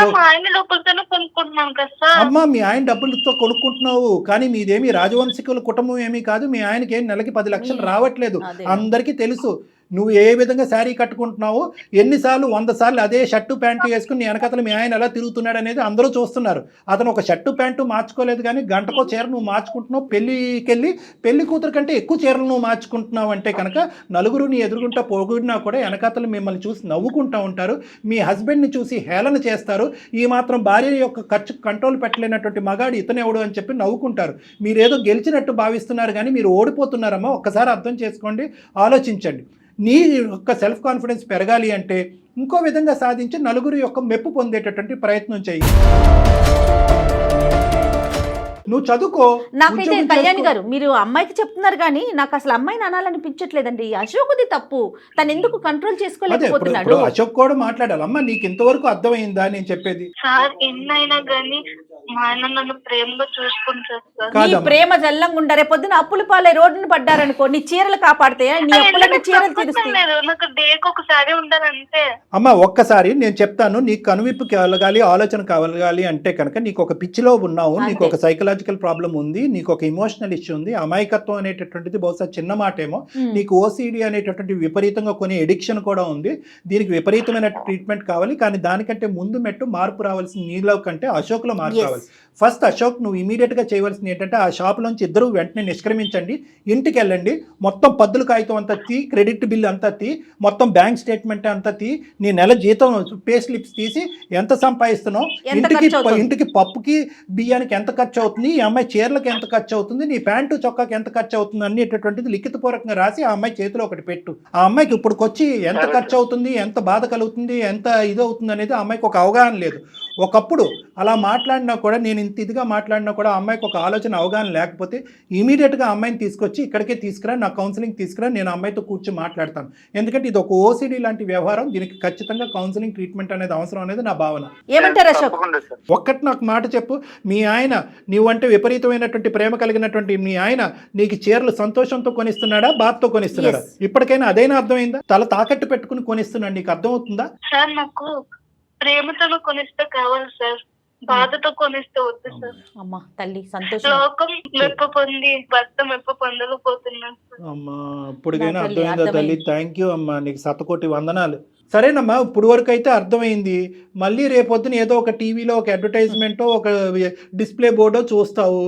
అమ్మా మీ ఆయన డబ్బులతో కొనుక్కుంటున్నావు, కానీ మీదేమి రాజవంశికుల కుటుంబం ఏమీ కాదు. మీ ఆయనకి నెలకి 10 లక్షలు రావట్లేదు, అందరికీ తెలుసు. నువ్వు ఏ విధంగా శారీ కట్టుకుంటున్నావో, ఎన్నిసార్లు 100 సార్లు అదే షర్టు ప్యాంటు వేసుకుని నీ వెనకతలు మీ ఆయన ఎలా తిరుగుతున్నాడు అనేది అందరూ చూస్తున్నారు. అతను ఒక షర్టు ప్యాంటు మార్చుకోలేదు, కానీ గంటకో చీర నువ్వు మార్చుకుంటున్నావు. పెళ్లి కూతురు కంటే ఎక్కువ చీరలు నువ్వు మార్చుకుంటున్నావు అంటే కనుక నలుగురు నీ ఎదురుగుంటా పొగిడినా కూడా వెనకతలు మిమ్మల్ని చూసి నవ్వుకుంటూ ఉంటారు. మీ హస్బెండ్ని చూసి హేళన చేస్తారు. ఈ మాత్రం భార్య యొక్క ఖర్చు కంట్రోల్ పెట్టలేనటువంటి మగాడు ఇతనెవడు అని చెప్పి నవ్వుకుంటారు. మీరేదో గెలిచినట్టు భావిస్తున్నారు, కానీ మీరు ఓడిపోతున్నారమ్మా. ఒక్కసారి అర్థం చేసుకోండి, ఆలోచించండి. నీ యొక్క సెల్ఫ్ కాన్ఫిడెన్స్ పెరగాలి అంటే ఇంకో విధంగా సాధించి నలుగురు యొక్క మెప్పు పొందేటటువంటి ప్రయత్నం చేయి. నువ్వు చదువుకో. నాకైతే కళ్యాణ్ గారు మీరు అమ్మాయికి చెప్తున్నారు, కానీ నాకు అసలు అమ్మాయిని అనాలనిపించట్లేదండి. అశోక్ది తప్పు, తను ఎందుకు కంట్రోల్ చేసుకోలేకపోతున్నాడు. అశోక్ కూడా మాట్లాడాలి. అమ్మ నీకు ఇంతవరకు అర్థమైందా నేను చెప్పేది? సార్ ఎన్నైనా కానీ మా ఆయన నన్ను ప్రేమగా చూసుకుంటారు. ప్రేమ జల్లంగా ఉండారే, పొద్దున అప్పుల పాలై రోడ్డును పడ్డారనుకో, నీ చీరలు కాపాడతాయా? నీ అప్పులన్నీ చీరలు తీరుస్తాయి. నాకు డేకి ఒకసారి ఉండాలంటే. అమ్మ ఒక్కసారి నేను చెప్తాను, నీకు కనువిప్పు కలగాలి, ఆలోచన కలగాలి అంటే కనుక నీకు ఒక పిచ్చిలో ఉన్నావు, నీకు ఒక సైకలాజికల్ సైకలాజికల్ ప్రాబ్లం ఉంది, నీకు ఒక ఇమోషనల్ ఇష్యూ ఉంది, అమాయకత్వం అనేటటువంటిది బహుశా చిన్న మాటేమో, నీకు ఓసిడి అనేటటువంటి విపరీతంగా కొన్ని ఎడిక్షన్ కూడా ఉంది, దీనికి విపరీతమైన ట్రీట్మెంట్ కావాలి, కానీ దానికంటే ముందు మెట్టు మార్పు రావాల్సిన నీలో కంటే అశోక్లో మార్పు Yes. రావాలి. ఫస్ట్ అశోక్ నువ్వు ఇమీడియట్గా చేయవలసింది ఏంటంటే ఆ షాప్లోంచి ఇద్దరు వెంటనే నిష్క్రమించండి, ఇంటికి వెళ్ళండి, మొత్తం పద్దుల కాగితం అంతా తీ, క్రెడిట్ బిల్ అంతా తీ, మొత్తం బ్యాంక్ స్టేట్మెంట్ అంతా తీ, నీ నెల జీతం పే స్లిప్స్ తీసి ఎంత సంపాదిస్తున్నావు, ఎంత ఖర్చు అవుతుంది? ఇంటికి పప్పుకి బియ్యానికి ఎంత ఖర్చు అవుతుంది, ఈ అమ్మాయి చీరలకు ఎంత ఖర్చు అవుతుంది, నీ ప్యాంటు చొక్కాకి ఎంత ఖర్చు అవుతుంది అనేటటువంటిది లిఖితపూర్వకంగా రాసి ఆ అమ్మాయి చేతిలో ఒకటి పెట్టు. ఆ అమ్మాయికి ఇప్పుడుకొచ్చి ఎంత ఖర్చు అవుతుంది, ఎంత బాధ కలుగుతుంది, ఎంత ఇది అవుతుంది అనేది ఆ అమ్మాయికి ఒక అవగాహన లేదు. ఒకప్పుడు అలా మాట్లాడినా కూడా, నేను ఇంత ఇదిగా మాట్లాడినా కూడా ఆ అమ్మాయికి ఒక ఆలోచన అవగాహన లేకపోతే ఇమీడియట్గా ఆ అమ్మాయిని తీసుకొచ్చి ఇక్కడికే తీసుకురా, నా కౌన్సిలింగ్ తీసుకురా, నేను ఆ అమ్మాయితో కూర్చొని మాట్లాడతాను. ఎందుకంటే ఇది ఒక ఓసిడి లాంటి వ్యవహారం, దీనికి ఖచ్చితంగా కౌన్సిలింగ్ ట్రీట్మెంట్ అనేది అవసరం అనేది నా భావన. ఏమంటారు అశోక్? తప్పకుండా సార్. ఒక్కటి నాకు మాట చెప్పు, మీ ఆయన నీవంటే విపరీతమైనటువంటి ప్రేమ కలిగినటువంటి మీ ఆయన నీకు చీరలు సంతోషంతో కొనిస్తున్నాడా, బాధతో కొనిస్తున్నాడా? Yes. ఇప్పటికైనా అదైనా అర్థమైందా? తల తాకట్టు పెట్టుకుని కొనిస్తున్నాడు, నీకు అర్థమవుతుందా? సార్ నాకు ప్రేమతో కొనిస్తే కావాలి సార్, బాధతో కొనిస్తే వద్దు సార్. అమ్మా తల్లి సంతోషం. లోకం మెప్పు పొంది భర్త మెప్పు పొందలేకపోతున్నాను సార్. అమ్మా ఇప్పుడుకైనా నా తల్లి, అర్థమైందా తల్లి? అర్థమైంది. థ్యాంక్ యూ అమ్మా, నీకు శతకోటి వందనాలు. సరేనమ్మా, ఇప్పుడు వరకు అయితే అర్థమైంది. మళ్ళీ రేపొద్దున ఏదో ఒక టీవీలో ఒక అడ్వర్టైజ్మెంటో ఒక డిస్ప్లే బోర్డో చూస్తావు,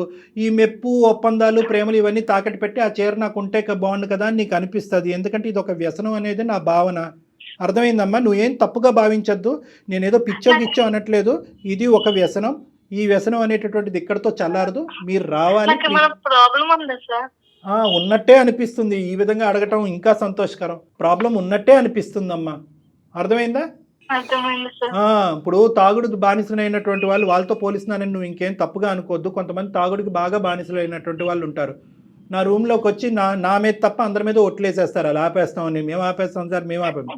ఈ మెప్పు ఒప్పందాలు ప్రేమలు ఇవన్నీ తాకట్టు పెట్టి ఆ చీర నాకు ఉంటే బాగుండు కదా అని నీకు అనిపిస్తుంది. ఎందుకంటే ఇది ఒక వ్యసనం అనేది నా భావన. అర్థమైందమ్మా, నువ్వేం తప్పుగా భావించద్దు, నేనేదో పిచ్చో గిచ్చో అనట్లేదు, ఇది ఒక వ్యసనం. ఈ వ్యసనం అనేటటువంటిది ఇక్కడతో చల్లారదు, మీరు రావాలి. నాకు ఏమైనా ప్రాబ్లం ఉందా సార్? ఉన్నట్టే అనిపిస్తుంది, ఈ విధంగా అడగటం ఇంకా సంతోషకరం. ప్రాబ్లం ఉన్నట్టే అనిపిస్తుందమ్మా, అర్థమైందా? అర్థమైంది సార్. ఇప్పుడు తాగుడు బానిసలైనటువంటి వాళ్ళు, వాళ్ళతో పోలిస్తున్నానని నువ్వు ఇంకేం తప్పుగా అనుకోవద్దు. కొంతమంది తాగుడికి బాగా బానిసలైనటువంటి వాళ్ళు ఉంటారు. నా రూమ్లోకి వచ్చి నా మీద తప్ప అందరి మీద ఒట్లేసేస్తారు, అలా ఆపేస్తామని. మేము ఆపేస్తాం సార్, మేము ఆపాము.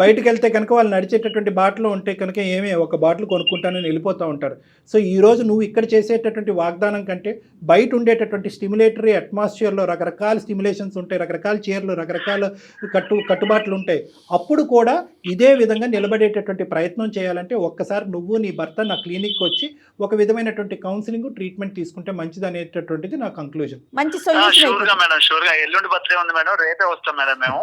బయటకు వెళ్తే కనుక వాళ్ళు నడిచేటటువంటి బాటలో ఉంటే కనుక ఏమే ఒక బాటిల్ కొనుక్కుంటానని వెళ్ళిపోతూ ఉంటారు. సో ఈరోజు నువ్వు ఇక్కడ చేసేటటువంటి వాగ్దానం కంటే బయట ఉండేటటువంటి స్టిమ్యులేటరీ అట్మాస్ఫియర్లో రకరకాల స్టిమ్యులేషన్స్ ఉంటాయి, రకరకాల చీరలు, రకరకాల కట్టుబాట్లు ఉంటాయి. అప్పుడు కూడా ఇదే విధంగా నిలబడేటటువంటి ప్రయత్నం చేయాలంటే ఒక్కసారి నువ్వు నీ భర్త నా క్లినిక్కి వచ్చి ఒక విధమైనటువంటి కౌన్సిలింగ్ ట్రీట్మెంట్ తీసుకుంటే మంచిది అనేటటువంటిది నా కంక్లూజన్. మంచి షూర్ గా సొల్యూషన్. మేడం, షూర్ గా. ఎల్లుండి బర్త్డే ఉంది మేడం, రేపే వస్తాం మేడం మేము.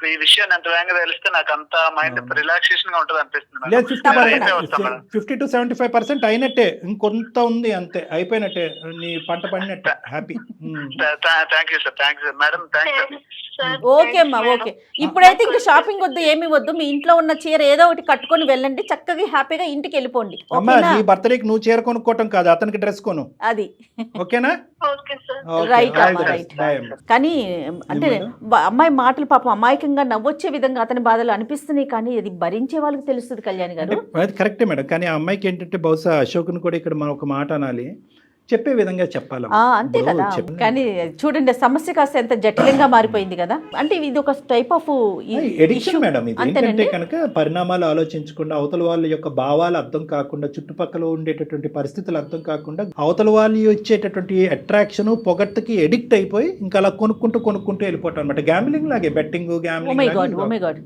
ఈ విషయాన్ని ఎంత వేగంగా తెలిస్తే నాకు అంత మైండ్ రిలాక్సేషన్ గా ఉంటుంది అనిపిస్తుంది మేడం. లేదు, రేపే వస్తాం మేడం. 50 to 75% అయినట్టే, ఇంకొంత ఉంది అంతే, అయిపోయినట్టే, నీ పంట పడినట్టే. Happy. Thank you sir, thank you madam, thank you. Sir okay అమ్మా, ఓకే. ఇప్పుడైతే ఇంకా షాపింగ్ వద్దు, ఏమి వద్దు. మీ ఇంట్లో ఉన్న చీర ఏదో ఒకటి కట్టుకొని వెళ్ళండి, చక్కగా హ్యాపీగా ఇంటికి వెళ్ళిపోండి. అమ్మా, ఓకేనా? నీ బర్త్డేకి నువ్వు చీర కొనుక్కోవటం కాదు, అతనికి డ్రెస్ కొను. అది ఓకేనా? Okay sir. Okay, Right all అమ్మా, the right. best. Bye అమ్మా. కానీ అంటే ఏమన్నా? అమ్మాయి మాటలు పాపం అమాయకంగా నవ్వొచ్చే విధంగా అతని బాధలు అనిపిస్తున్నాయి, కానీ అది భరించే వాళ్ళకి తెలుస్తుంది కళ్యాణి గారు. అది కరెక్టే మేడం, కానీ ఆ అమ్మాయికి ఏంటంటే బహుశా అశోక్ని కూడా ఇక్కడ మనం ఒక మాట అనాలి, చెప్పే విధంగా చెప్పాలి. అంతే కదా. కానీ చూడండి, సమస్య కాస్త ఎంత జటిలంగా మారిపోయింది కదా. అంటే ఇది ఒక టైప్ ఆఫ్ ఎడిక్షన్ మేడం. ఇది ఏంటంటే కనుక పరిణామాలు ఆలోచించకుండా, అవతల వాళ్ళ యొక్క భావాలు అర్థం కాకుండా, చుట్టుపక్కల ఉండేటటువంటి పరిస్థితులు అర్థం కాకుండా, అవతల వాళ్ళు ఇచ్చేటటువంటి అట్రాక్షన్ పొగట్టుకి ఎడిక్ట్ అయిపోయి ఇంకా అలా కొనుక్కుంటూ వెళ్ళిపోవటం అనమాట. గ్యాంబ్లింగ్ లాగే, betting, oh my god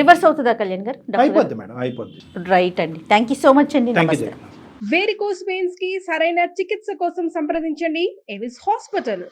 reverse అవుతుందా కళ్యాణ్ గారు? అయిపోద్ది మేడం, అయిపోద్ది. రైట్ అండి, థ్యాంక్ యూ సో మచ్ అండి. Thank you. నమస్తే. వేరికోస్ వెయిన్స్ కి సరైన చికిత్స కోసం సంప్రదించండి ఎవిస్ హాస్పిటల్.